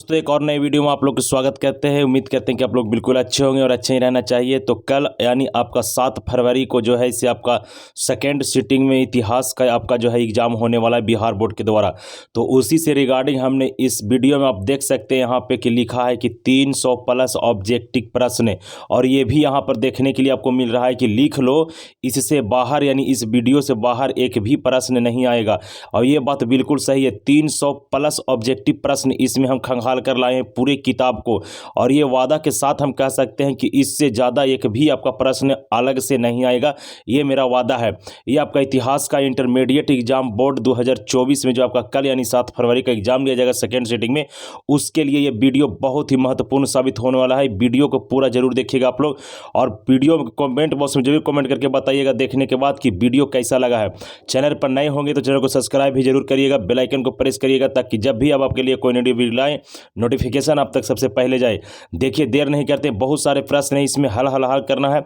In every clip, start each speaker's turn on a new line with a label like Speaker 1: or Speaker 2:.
Speaker 1: तो एक और नई वीडियो में आप लोग का स्वागत करते हैं। उम्मीद करते हैं कि आप लोग बिल्कुल अच्छे होंगे और अच्छे ही रहना चाहिए। तो कल यानी आपका 7 फरवरी को जो है इसे आपका सेकेंड सिटिंग में इतिहास का आपका जो है एग्जाम होने वाला है बिहार बोर्ड के द्वारा। तो उसी से रिगार्डिंग हमने इस वीडियो में आप देख सकते हैं यहाँ पे कि लिखा है कि 300 प्लस ऑब्जेक्टिव प्रश्न, और ये भी यहाँ पर देखने के लिए आपको मिल रहा है कि लिख लो, इससे बाहर यानी इस वीडियो से बाहर एक भी प्रश्न नहीं आएगा। और ये बात बिल्कुल सही है, 300 प्लस ऑब्जेक्टिव प्रश्न इसमें हम खंगाल कर लाए हैं पूरी किताब को। और ये वादा के साथ हम कह सकते हैं कि इससे ज़्यादा एक भी आपका प्रश्न अलग से नहीं आएगा, ये मेरा वादा है। ये आपका इतिहास का इंटरमीडिएट एग्जाम बोर्ड 2024 में जो आपका कल यानी 7 फरवरी का एग्जाम लिया जाएगा सेकेंड सिटिंग में, उसके लिए ये वीडियो बहुत ही महत्वपूर्ण साबित होने वाला है। वीडियो को पूरा जरूर देखिएगा आप लोग, और वीडियो कमेंट बॉक्स में जरूर कमेंट करके बताइएगा देखने के बाद कि वीडियो कैसा लगा है। चैनल पर नए होंगे तो चैनल को सब्सक्राइब भी जरूर करिएगा, बेल आइकन को प्रेस करिएगा, ताकि जब भी अब आपके लिए कोई नई वीडियो लाएं नोटिफिकेशन आप तक सबसे पहले जाए। देखिए देर नहीं करते, बहुत सारे प्रश्न हैं इसमें, हल करना है।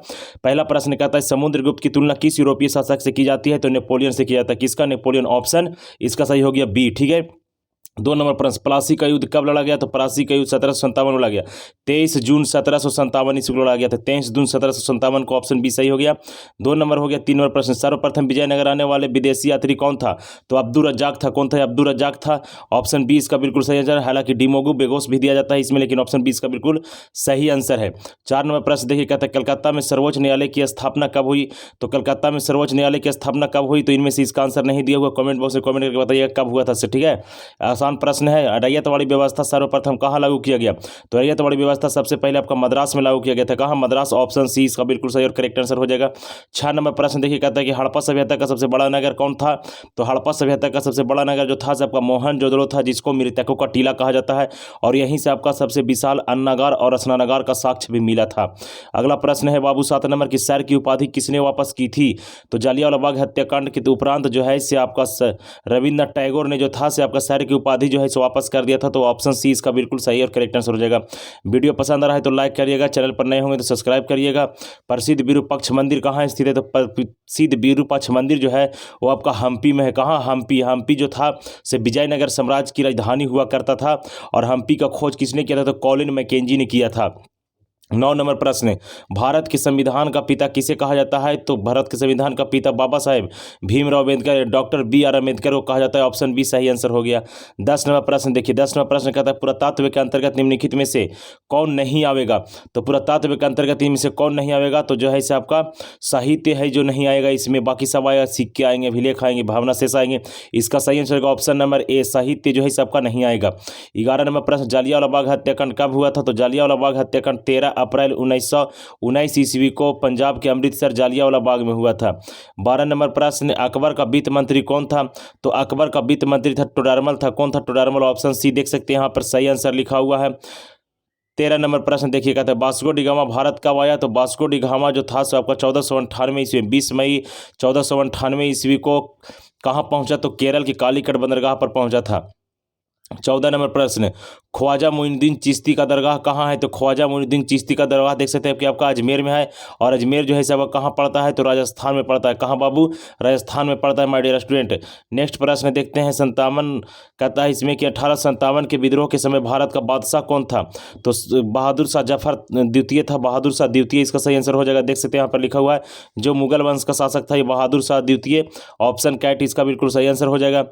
Speaker 1: पहला प्रश्न कहता है समुद्रगुप्त की तुलना किस यूरोपीय शासक से की जाती है? तो नेपोलियन से किया जाता है। किसका? नेपोलियन। ऑप्शन इसका सही हो गया बी। ठीक है। 2 नंबर प्रश्न, प्लासी का युद्ध कब लड़ा गया? तो प्लासी का युद्ध 1757 में लड़ा गया। 23 जून 1757 ईस्वी को लड़ा गया था। 23 जून 1757 को ऑप्शन बी सही हो गया। 2 नंबर हो गया। 3 नंबर प्रश्न, सर्वप्रथम विजयनगर आने वाले विदेशी यात्री कौन था? तो अब्दुल रज्जाक था। कौन था? अब्दुल रज्जाक था। ऑप्शन बी इसका बिल्कुल सही आंसर है। हालांकि डिमोगु बेगोस भी दिया जाता है इसमें, लेकिन ऑप्शन बी इसका बिल्कुल सही आंसर है। 4 नंबर प्रश्न देखिए, कहता है कलकत्ता में सर्वोच्च न्यायालय की स्थापना कब हुई? तो कलकत्ता में सर्वोच्च न्यायालय की स्थापना कब हुई? तो इनमें से इसका आंसर नहीं दिया हुआ, कमेंट बॉक्स में कमेंट करके बताइएगा कब हुआ था। ठीक है, आसान प्रश्न है। रैयतवाड़ी व्यवस्था सर्वप्रथम कहाँ लागू किया गया? तो रैयतवाड़ी व्यवस्था सबसे पहले आपका मद्रास में लागू किया गया था। कहाँ? मद्रास। ऑप्शन सी इसका बिल्कुल सही और करेक्ट आंसर हो जाएगा। 6 नंबर प्रश्न देखिए, कहता है कि हड़प्पा सभ्यता का सबसे बड़ा नगर कौन था? तो हड़प्पा सभ्यता का सबसे बड़ा नगर जो था आपका मोहनजोदड़ो था, जिसको मृतकों का टीला कहा जाता है, और यहीं से आपका सबसे विशाल अन्नागार और स्नानागार का साक्ष्य भी मिला था। अगला प्रश्न है बाबू 7 नंबर की सैर की उपाधि किसने वापस की थी? तो जलियांवाला बाग हत्याकांड के उपरांत जो है इससे आपका रविन्द्रनाथ टैगोर ने जो था से आपका सैर की उपाधि जो है इसे वापस कर दिया था। तो ऑप्शन सी इसका बिल्कुल सही और करेक्ट आंसर हो जाएगा। वीडियो पसंद आ रहा है तो लाइक करिएगा, चैनल पर नए होंगे तो सब्सक्राइब करिएगा। प्रसिद्ध विरूपाक्ष मंदिर कहाँ स्थित है? तो प्रसिद्ध विरूपाक्ष मंदिर जो है वो आपका हम्पी में है। कहाँ? हम्पी। हम्पी जो था से विजयनगर साम्राज्य की राजधानी हुआ करता था, और हम्पी का खोज किसने किया था? तो कॉलिन मैकेंजी ने किया था। 9 नंबर प्रश्न, भारत के संविधान का पिता किसे कहा जाता है? तो भारत के संविधान का पिता बाबा साहेब भीमराव अम्बेडकर, डॉक्टर बी.आर. अम्बेडकर को कहा जाता है। ऑप्शन बी सही आंसर हो गया। 10 नंबर प्रश्न देखिए, 10 नंबर प्रश्न कहता है पुरातत्व के अंतर्गत निम्नलिखित में से कौन नहीं आवेगा? तो पुरातत्व के अंतर्गत इनमें से कौन नहीं आवेगा? तो जो है इसे आपका साहित्य है जो नहीं आएगा इसमें, बाकी सब आएगा, सिक्के आएंगे, अभिलेख आएंगे, भावना शेष आएंगे। इसका सही आंसर होगा ऑप्शन नंबर ए, साहित्य जो है सबका नहीं आएगा। 11 नंबर प्रश्न, जालियांवाला बाग हत्याकांड कब हुआ था? तो जालियांवाला बाग हत्याकांड 13 अप्रैल 1919 ईस्वी को पंजाब के अमृतसर जालियांवाला बाग में हुआ था। 12 नंबर प्रश्न, अकबर का वित्त मंत्री कौन था? तो अकबर का वित्त मंत्री था टोडरमल था। कौन था? टोडरमल। ऑप्शन सी देख सकते हैं यहाँ पर सही आंसर लिखा हुआ है। 13 नंबर प्रश्न देखिए, कहता है वास्को डी गामा भारत कब आया? तो वास्को डी गामा जो था सो आपका 1498 ईस्वी, 20 मई 1498 ईस्वी को कहाँ पहुंचा? तो केरल की कालीकट बंदरगाह पर पहुंचा था। 14 नंबर प्रश्न, ख्वाजा मोइनुद्दीन चिश्ती का दरगाह कहाँ है? तो ख्वाजा मोइनुद्दीन चिश्ती का दरगाह देख सकते हैं कि आपका अजमेर में है, और अजमेर जो है सब कहाँ पड़ता है? तो राजस्थान में पड़ता है। कहाँ बाबू? राजस्थान में पड़ता है माय डियर स्टूडेंट। नेक्स्ट प्रश्न देखते हैं 57, कहता है इसमें कि 1857 के विद्रोह के समय भारत का बादशाह कौन था? तो बहादुर शाह जफर द्वितीय था। बहादुर शाह द्वितीय इसका सही आंसर हो जाएगा। देख सकते हैं यहाँ पर लिखा हुआ है जो मुगल वंश का शासक था ये बहादुर शाह द्वितीय। ऑप्शन कैट इसका बिल्कुल सही आंसर हो जाएगा।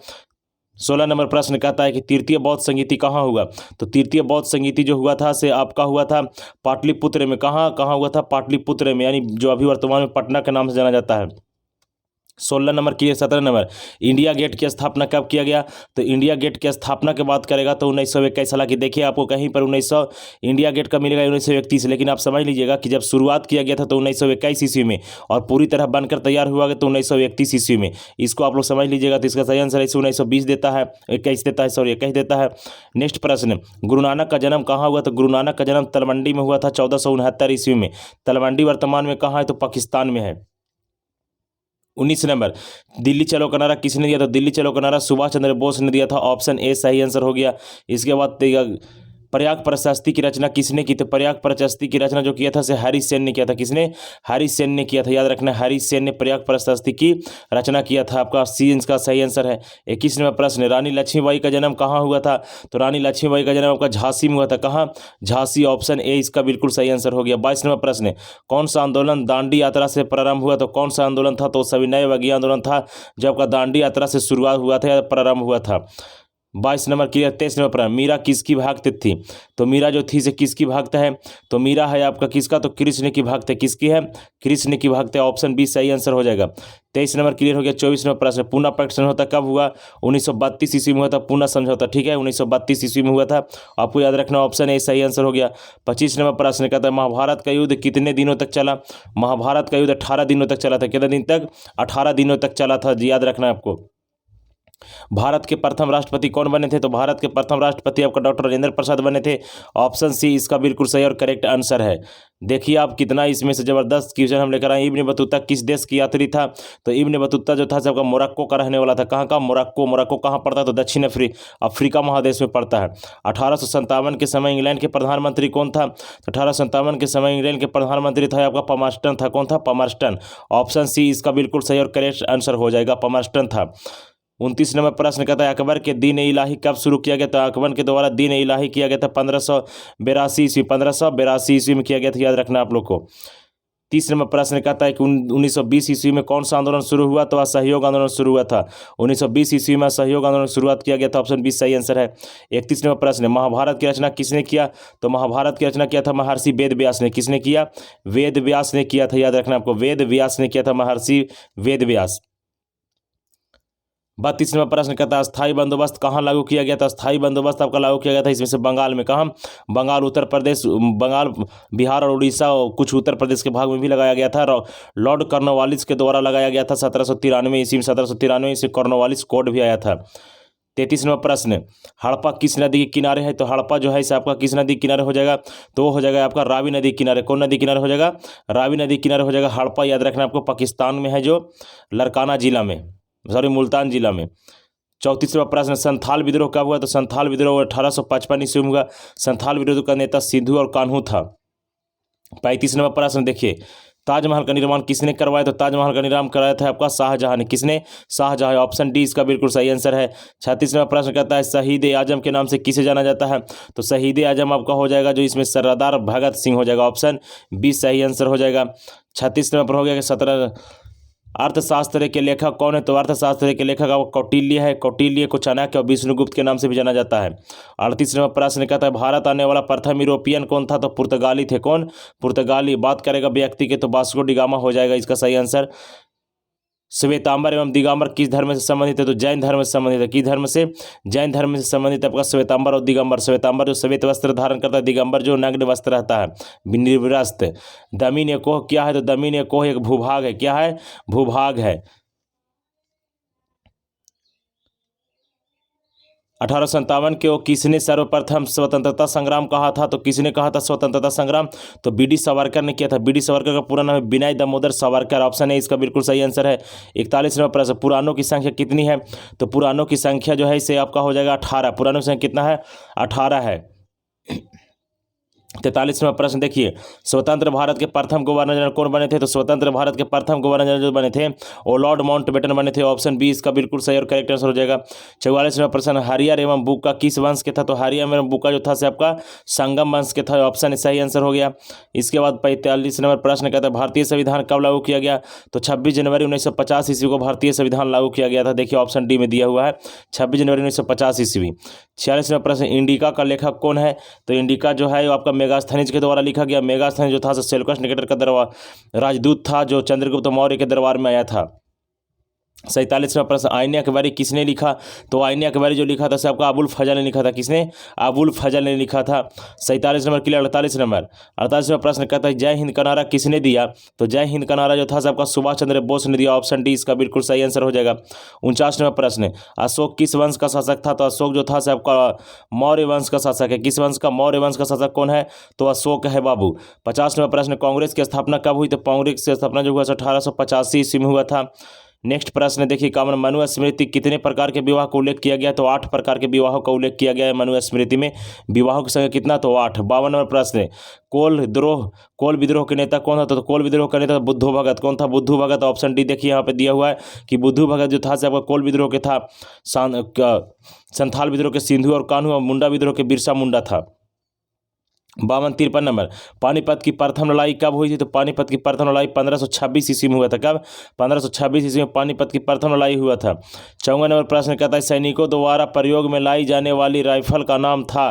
Speaker 1: 16 नंबर प्रश्न कहता है कि तृतीय बौद्ध संगीति कहाँ हुआ? तो तृतीय बौद्ध संगीति जो हुआ था से आपका हुआ था पाटलिपुत्र में। कहाँ हुआ था? पाटलिपुत्र में, यानी जो अभी वर्तमान में पटना के नाम से जाना जाता है। 16 नंबर की 17 नंबर, इंडिया गेट की स्थापना कब किया गया? तो इंडिया गेट की स्थापना की बात करेगा तो 1921। हालांकि देखिए आपको कहीं पर 1900 इंडिया गेट का मिलेगा 1931, लेकिन आप समझ लीजिएगा कि जब शुरुआत किया गया था तो 1921 ईस्वी में, और पूरी तरह बनकर तैयार हुआ तो 1931 ईस्वी में। इसको आप लोग समझ लीजिएगा। तो इसका सही आंसर इसे 1920 देता है, 21 देता है, सॉरी 21 देता है। नेक्स्ट प्रश्न, गुरु नानक का जन्म कहाँ हुआ? तो गुरु नानक का जन्म तलवंडी में हुआ था 1469 ईस्वी में। तलवंडी वर्तमान में कहाँ है? तो पाकिस्तान में है। 19 नंबर, दिल्ली चलो का नारा किसने दिया? तो दिल्ली चलो का नारा सुभाष चंद्र बोस ने दिया था। ऑप्शन ए सही आंसर हो गया। इसके बाद प्रयाग प्रशस्ति की रचना किसने की? तो प्रयाग प्रशस्ति की रचना जो किया था से हरिसेन ने किया था। किसने? हरिसेन ने किया था। याद रखना, हरिसेन ने प्रयाग प्रशस्ति की रचना किया था। आपका सी इसका सही आंसर है। 21वां प्रश्न, रानी लक्ष्मीबाई का जन्म कहाँ हुआ था? तो रानी लक्ष्मीबाई का जन्म आपका झांसी में हुआ था। कहाँ? झांसी, ऑप्शन ए इसका बिल्कुल सही आंसर हो गया। 22वां प्रश्न, कौन सा आंदोलन दांडी यात्रा से प्रारंभ हुआ? तो कौन सा आंदोलन था? तो सविनय अवज्ञा आंदोलन था जो आपका दांडी यात्रा से शुरुआत हुआ था या प्रारंभ हुआ था। 22 नंबर क्लियर। 23 नंबर पर मीरा किसकी भक्त थी? तो मीरा जो थी से किसकी भक्त है? तो मीरा है आपका किसका? तो कृष्ण की भक्त है। किसकी है? कृष्ण की भक्त है। ऑप्शन बी सही आंसर हो जाएगा। 23 नंबर क्लियर हो गया। 24 नंबर प्रश्न, पूना पट समझौता कब हुआ? 1932 ईस्वी में हुआ था पूना समझौता। ठीक है, 1932 ईस्वी में हुआ था। आपको याद रखना, ऑप्शन ए सही आंसर हो गया। 25 नंबर प्रश्न कहता है महाभारत का युद्ध कितने दिनों तक चला? महाभारत का युद्ध 18 दिनों तक चला था। कितने दिन तक? 18 दिनों तक चला था। याद रखना आपको। भारत के प्रथम राष्ट्रपति कौन बने थे? तो भारत के प्रथम राष्ट्रपति आपका डॉक्टर राजेंद्र प्रसाद बने थे। ऑप्शन सी इसका बिल्कुल सही और करेक्ट आंसर है। देखिए आप कितना इसमें से जबरदस्त क्वेश्चन हम लेकर आए। इब्न बतूता किस देश की यात्री था? तो इब्न बतूता जो था सबका मोरक्को का रहने वाला था। कहाँ का? मोरक्को। मोरक्को कहाँ पड़ता है? तो दक्षिण अफ्रीका महादेश में पड़ता है। 1857 के समय इंग्लैंड के प्रधानमंत्री कौन था? तो 1857 के समय इंग्लैंड के प्रधानमंत्री था आपका पमार्स्टन था। कौन था? पमार्स्टन। ऑप्शन सी इसका बिल्कुल सही और करेक्ट आंसर हो जाएगा, पमार्स्टन था। 29 नंबर प्रश्न कहता है अकबर के दीन इलाही कब शुरू किया गया? तो अकबर के द्वारा दीन इलाही किया गया था 1582 ईस्वी। 1582 ईस्वी में किया गया था। याद रखना आप लोग को। 30 नंबर प्रश्न कहता है कि 1920 ईस्वी में कौन सा आंदोलन शुरू हुआ? तो असहयोग आंदोलन शुरू हुआ था। 1920 ईस्वी में असहयोग आंदोलन शुरुआत किया गया था। ऑप्शन बी सही आंसर है। 31 नंबर प्रश्न, महाभारत की रचना किसने किया? तो महाभारत की रचना किया था महर्षि वेद व्यास ने। किसने किया? वेद व्यास ने किया था। याद रखना आपको, वेद व्यास ने किया था, महर्षि वेद व्यास। 32 नंबर प्रश्न कहता है स्थायी बंदोबस्त कहाँ लागू किया गया था? स्थायी बंदोबस्त आपका लागू किया गया था इसमें से बंगाल में। कहाँ? बंगाल, उत्तर प्रदेश, बंगाल, बिहार और उड़ीसा और कुछ उत्तर प्रदेश के भाग में भी लगाया गया था। लॉर्ड कॉर्नवालिस के द्वारा लगाया गया था 1793 ईस्वी में। 1793 ईस्वी कॉर्नवालिस कोड भी आया था। 33 नंबर प्रश्न, हड़प्पा किस नदी के किनारे है? तो हड़प्पा जो है इसे आपका किस नदी के किनारे हो जाएगा? तो वो हो जाएगा आपका रावी नदी के किनारे। कौन नदी किनारे हो जाएगा? रावी नदी किनारे हो जाएगा हड़प्पा। याद रखना आपको, पाकिस्तान में है जो लरकाना जिला में, सॉरी मुल्तान जिला में। 34वां प्रश्न, संथाल विद्रोह कब हुआ? तो संथाल विद्रोह 1855 ईस्वी में हुआ। संथाल विद्रोह का नेता सिद्धू और कान्हू था। 35 नंबर प्रश्न देखिए, ताजमहल का निर्माण किसने करवाया? तो ताजमहल का निर्माण कराया था आपका शाहजहां ने। किसने? शाहजहां। ऑप्शन डी इसका बिल्कुल सही आंसर है। 36वां प्रश्न कहता है शहीद आजम के नाम से किसे जाना जाता है? तो शहीद आजम आपका हो जाएगा जो इसमें सरदार भगत सिंह हो जाएगा। ऑप्शन बी सही आंसर हो जाएगा। 36 नंबर पर हो गया कि 17 अर्थशास्त्र के लेखक कौन है? तो अर्थशास्त्र के लेखक कौटिल्य है। कौटिल्य को चाणक्य और विष्णुगुप्त के नाम से भी जाना जाता है। 38 नंबर प्रश्न कहता है भारत आने वाला प्रथम यूरोपियन कौन था? तो पुर्तगाली थे। कौन? पुर्तगाली। बात करेगा व्यक्ति के तो वास्को डी गामा हो जाएगा इसका सही आंसर। श्वेतांबर एवं दिगंबर किस धर्म से संबंधित है? तो जैन धर्म से संबंधित है। किस धर्म से? जैन धर्म से संबंधित है आपका श्वेतांबर और दिगंबर। श्वेतांबर जो श्वेत वस्त्र धारण करता है, दिगंबर जो नग्न वस्त्र रहता है, निर्वस्त्र। दमीन एकोह क्या है? तो दमीन एकोह एक भूभाग है। क्या है? भूभाग है। 1857 के वो किसने सर्वप्रथम स्वतंत्रता संग्राम कहा था? तो किसने कहा था स्वतंत्रता संग्राम? तो बीडी सावरकर ने किया था। बीडी सावरकर का पूरा नाम है विनय दामोदर सावरकर। ऑप्शन है इसका बिल्कुल सही आंसर है। 41 नंबर प्रश्न, पुराणों की संख्या कितनी है? तो पुराणों की संख्या जो है इसे आपका हो जाएगा 18। पुराणों की संख्या कितना है? 18 है। 43वां प्रश्न देखिए, स्वतंत्र भारत के प्रथम गवर्नर जनरल कौन बने थे? तो स्वतंत्र भारत के प्रथम गवर्नर जनरल जो बने थे वो लॉर्ड माउंटबेटन बने थे। ऑप्शन बी इसका बिल्कुल सही और करेक्ट आंसर हो जाएगा। 44वां प्रश्न, हरियर एवं बुक्का किस वंश के था? तो हरियर एवं बुक्का जो था से आपका संगम वंश के था। ऑप्शन सही आंसर हो गया। इसके बाद 45 नंबर प्रश्न कहता है भारतीय संविधान कब लागू किया गया? तो 26 जनवरी 1950 ईस्वी को भारतीय संविधान लागू किया गया था। देखिए ऑप्शन डी में दिया हुआ है 26 जनवरी 1950 ईस्वी। 46वां प्रश्न, इंडिका का लेखक कौन है? तो इंडिका जो है वो आपका मेगास्थनीज के द्वारा लिखा गया। मेगास्थनीज जो था सेल्यूकस निकेटर का राजदूत था जो चंद्रगुप्त मौर्य के दरबार में आया था। 47वां प्रश्न, आईने अकबरी किसने लिखा? तो आईने अकबरी जो लिखा था आपका अबुल फजल ने लिखा था। किसने? अबुल फजल ने लिखा था। 47 नंबर क्लियर। 48 नंबर 48वां प्रश्न कहता है जय हिंद का नारा किसने दिया? तो जय हिंद का नारा जो था आपका सुभाष चंद्र बोस ने दिया। ऑप्शन डी इसका बिल्कुल सही आंसर हो जाएगा। 49 नंबर प्रश्न, अशोक किस वंश का शासक था? तो अशोक जो था आपका मौर्य वंश का शासक है। किस वंश का? मौर्य वंश का शासक कौन है? तो अशोक है बाबू। 50 नंबर प्रश्न, कांग्रेस की स्थापना कब हुई? तो कांग्रेस की स्थापना जो हुआ 1885 ईस्वी में हुआ था। नेक्स्ट प्रश्न देखिए कॉमन, मनुस्मृति कितने प्रकार के विवाह का उल्लेख किया गया? तो 8 प्रकार के विवाहों का उल्लेख किया गया है मनुस्मृति में। विवाहों की संख्या कितना? तो 8। 52 नंबर प्रश्न, कोल विद्रोह के नेता कौन था? तो कोल विद्रोह का नेता बुद्धू भगत। कौन था? बुद्धू भगत। ऑप्शन डी देखिए यहाँ पे दिया हुआ है कि बुद्धू भगत जो था से आपका कोल विद्रोह के था, संथाल विद्रोह के सिंधु और कान्हू, और मुंडा विद्रोह के बिरसा मुंडा था। 53 नंबर, पानीपत की प्रथम लड़ाई कब हुई थी? तो पानीपत की प्रथम लड़ाई 1526 ईस्वी में हुआ था। कब? 1526 ईस्वी में पानीपत की प्रथम लड़ाई हुआ था। 54 नंबर प्रश्न कहता है सैनिकों द्वारा प्रयोग में लाई जाने वाली राइफल का नाम था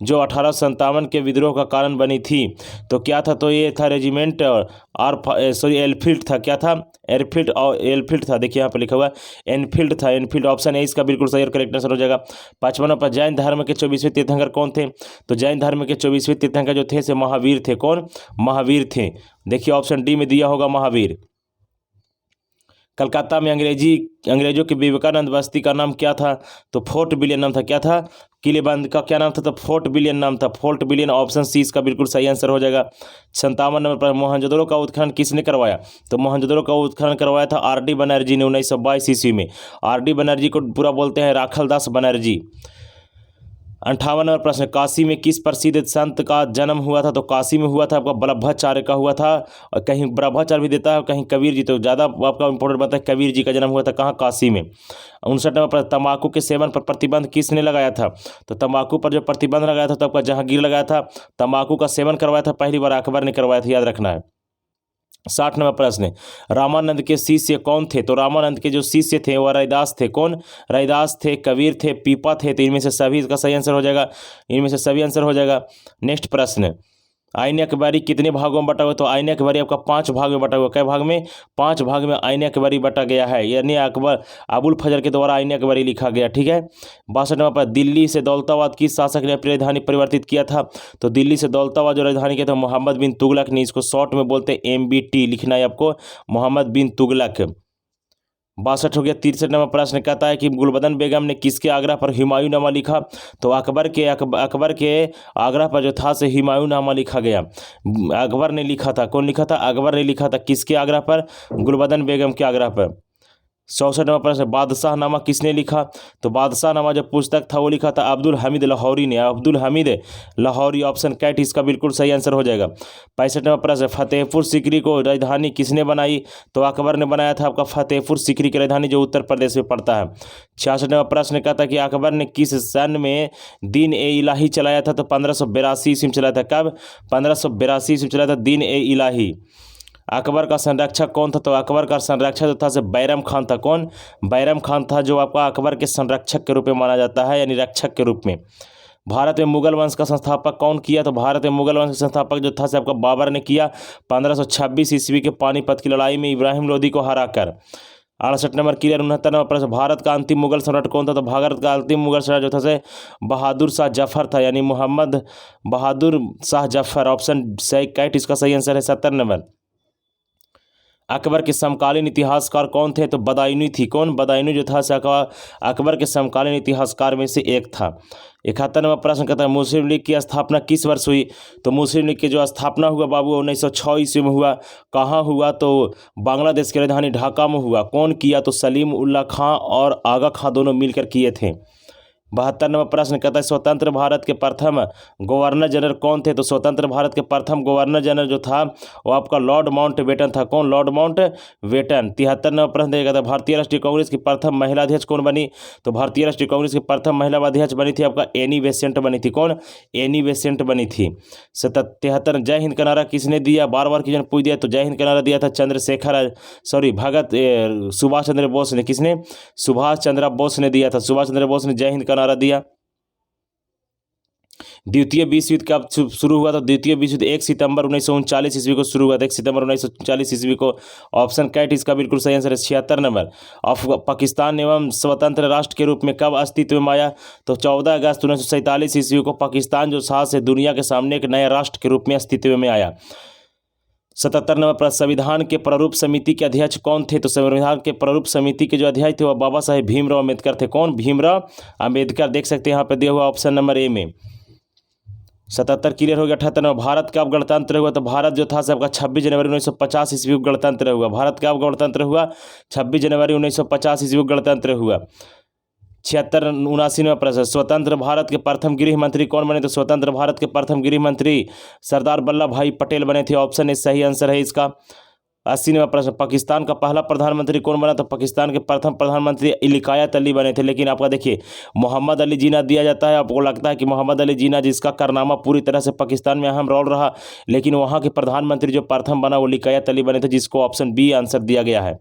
Speaker 1: जो 1857 के विद्रोह का कारण बनी थी। तो क्या था? तो ये था रेजिमेंट एनफील्ड था। क्या था? एनफील्ड था। देखिए यहाँ पर लिखा हुआ है एनफील्ड था। एनफील्ड ऑप्शन है इसका बिल्कुल सही और करेक्ट आंसर हो जाएगा। 55 नंबर, जैन धर्म के 24वें तीर्थंकर कौन थे? तो जैन धर्म के 24वें तीर्थंकर जो थे से महावीर थे। कौन? महावीर थे। देखिए ऑप्शन डी में दिया होगा महावीर। कलकत्ता में अंग्रेजों के विवेकानंद बस्ती का नाम क्या था? तो फोर्ट विलियम नाम था। क्या था? किलेबंद का क्या नाम था? तो फोर्ट विलियम नाम था। फोर्ट विलियम ऑप्शन सी इसका बिल्कुल सही आंसर हो जाएगा। 57 नंबर पर मोहनजोदड़ो का उत्खनन किसने करवाया? तो मोहनजोदड़ो का उत्खनन करवाया था आर.डी. बनर्जी ने 1922 ईस्वी में। आर.डी. बनर्जी को पूरा बोलते हैं राखलदास बनर्जी। 58 नंबर प्रश्न, काशी में किस प्रसिद्ध संत का जन्म हुआ था? तो काशी में हुआ था आपका वल्लभाचार्य का हुआ था। और कहीं वल्लभाचार्य भी देता है, कहीं कबीर जी, तो ज़्यादा आपका इंपॉर्टेंट बनता है कबीर जी का जन्म हुआ था। कहाँ? काशी में। 59 नंबर पर, तंबाकू के सेवन पर प्रतिबंध किसने लगाया था? तो तंबाकू पर जो प्रतिबंध लगाया था तो आपका जहांगीर लगाया था। तंबाकू का सेवन करवाया था पहली बार अकबर ने करवाया था, याद रखना है। 60 नंबर प्रश्न, रामानंद के शिष्य कौन थे? तो रामानंद के जो शिष्य थे वह रैदास थे। कौन? रैदास थे, कबीर थे, पीपा थे। तो इनमें से सभी इसका सही आंसर हो जाएगा। इनमें से सभी आंसर हो जाएगा। नेक्स्ट प्रश्न, आईने अकबरी कितने भागों में बटा हुआ? तो आईने अकबरी आपका 5 भाग में बटा हुआ। कई भाग में? 5 भाग में आईने अकबरी बटा गया है, यानी अकबर अबुल फजल के द्वारा आईने अकबरी लिखा गया। ठीक है। 62 नंबर पर, दिल्ली से दौलताबाद किस शासक ने अपनी राजधानी परिवर्तित किया था? तो दिल्ली से दौलताबाद जो राजधानी किया था मोहम्मद बिन तुगलक ने। इसको शॉर्ट में बोलते हैं MBT, लिखना है आपको, मोहम्मद बिन तुगलक। 62 हो गया। 63 नंबर प्रश्न कहता है कि गुलबदन बेगम ने किसके आग्रह पर हुमायूंनामा लिखा? तो अकबर के आग्रह पर जो था से हुमायूंनामा लिखा गया। अकबर ने लिखा था। कौन लिखा था? अकबर ने लिखा था। किसके आग्रह पर? गुलबदन बेगम के आग्रह पर। 64 नंबर प्रश्न, बादशाहनामा किसने लिखा? तो बादशाहनामा जो पुस्तक था वो लिखा था अब्दुल हमीद लाहौरी ने। अब्दुल हमीद लाहौरी, ऑप्शन कैट इसका बिल्कुल सही आंसर हो जाएगा। 65 नंबर प्रश्न, फतेहपुर सीकरी को राजधानी किसने बनाई? तो अकबर ने बनाया था आपका फतेहपुर सीकरी की राजधानी, जो उत्तर प्रदेश में पड़ता है। 66 नंबर प्रश्न कहता है कि अकबर ने किस सन में दीन ए इलाही चलाया था? तो 1582 ईस्वी में चलाया था। कब? 1582 ईस्वी में चलाया था दीन ए इलाही। अकबर का संरक्षक कौन था? तो अकबर का संरक्षक जो था से बैरम खान था। कौन? बैरम खान था, जो आपका अकबर के संरक्षक के रूप में माना जाता है, यानी रक्षक के रूप में। भारत में मुगल वंश का संस्थापक कौन किया? तो भारत में मुगल वंश का संस्थापक जो था से आपका बाबर ने किया 1526 ईस्वी के पानीपत की लड़ाई में इब्राहिम लोदी को हराकर। 68 नंबर क्लियर। 69 नंबर प्रश्न, भारत का अंतिम मुगल सम्राट कौन था? तो भारत का अंतिम मुगल सम्राट जो था से बहादुर शाह जफर था, यानी मोहम्मद बहादुर शाह जफर। ऑप्शन सही कैट इसका सही आंसर है। 70 नंबर, अकबर के समकालीन इतिहासकार कौन थे? तो बदायूनी थी। कौन? बदायूनी जो था अकबर के समकालीन इतिहासकार में से एक था। 71 नंबर प्रश्न कहता है मुस्लिम लीग की स्थापना किस वर्ष हुई? तो मुस्लिम लीग की जो स्थापना हुआ बाबू 1906 ईस्वी में हुआ। कहाँ हुआ? तो बांग्लादेश की राजधानी ढाका में हुआ। कौन किया? तो सलीम उल्लाह खां और आगा खां दोनों मिलकर किए थे। 72 नंबर प्रश्न कहता है स्वतंत्र भारत के प्रथम गवर्नर जनरल कौन थे? तो स्वतंत्र भारत के प्रथम गवर्नर जनरल जो था वो आपका लॉर्ड माउंटबेटन था। कौन? Lord Mountbatten. 73 नंबर प्रश्न कहता है भारतीय राष्ट्रीय कांग्रेस की प्रथम महिला अध्यक्ष कौन बनी? तो भारतीय राष्ट्रीय कांग्रेस की प्रथम महिला अध्यक्ष बनी थी आपका एनी बेसेंट बनी थी। कौन? एनी बेसेंट बनी थी। 73, जय हिंद का नारा किसने दिया? बार बार किसने पूछ दिया? तो जय हिंद का नारा दिया था सुभाष चंद्र बोस ने। किसने? सुभाष चंद्र बोस ने दिया था। सुभाष चंद्र बोस ने जय हिंद का नारा दिया। द्वितीय विश्व युद्ध कब शुरू हुआ? तो द्वितीय विश्व युद्ध 1 सितंबर 1939 ईस्वी को शुरू हुआ था। 1 सितंबर 1939 ईस्वी को। ऑप्शन कैट इसका बिल्कुल सही आंसर है। 76 नंबर, पाकिस्तान एवं स्वतंत्र राष्ट्र के रूप में कब अस्तित्व में आया? तो 14 अगस्त 1947 ईस्वी को पाकिस्तान जो साहस है दुनिया के सामने एक नए राष्ट्र के रूप में अस्तित्व में आया। 77 नंबर पर, संविधान के प्रारूप समिति के अध्यक्ष कौन थे? तो संविधान के प्रारूप समिति के जो अध्यक्ष थे वह बाबा साहेब भीमराव अम्बेडकर थे। कौन? भीमराव अम्बेडकर। देख सकते हैं यहाँ पर दिया हुआ ऑप्शन नंबर ए में। 77 क्लियर हो गया। 78 भारत कब गणतंत्र हुआ? तो भारत जो था सबका 26 जनवरी 1950 ईस्वी को गणतंत्र हुआ। भारत कब गणतंत्र हुआ? 26 जनवरी 1950 ईस्वी को गणतंत्र हुआ। 76 79वां प्रश्न, स्वतंत्र भारत के प्रथम गृह मंत्री कौन बने? तो स्वतंत्र भारत के प्रथम गृह मंत्री सरदार वल्लभ भाई पटेल बने थे। ऑप्शन ए सही आंसर है इसका। 80वां प्रश्न, पाकिस्तान का पहला प्रधानमंत्री कौन बना? तो पाकिस्तान के प्रथम प्रधानमंत्री लियाकत अली बने थे। लेकिन आपका देखिए मोहम्मद अली जिन्ना दिया जाता है, आपको लगता है कि मोहम्मद अली जिन्ना जिसका कारनामा पूरी तरह से पाकिस्तान में अहम रोल रहा, लेकिन वहाँ के प्रधानमंत्री जो प्रथम बना वो लियाकत अली बने थे, जिसको ऑप्शन बी आंसर दिया गया है।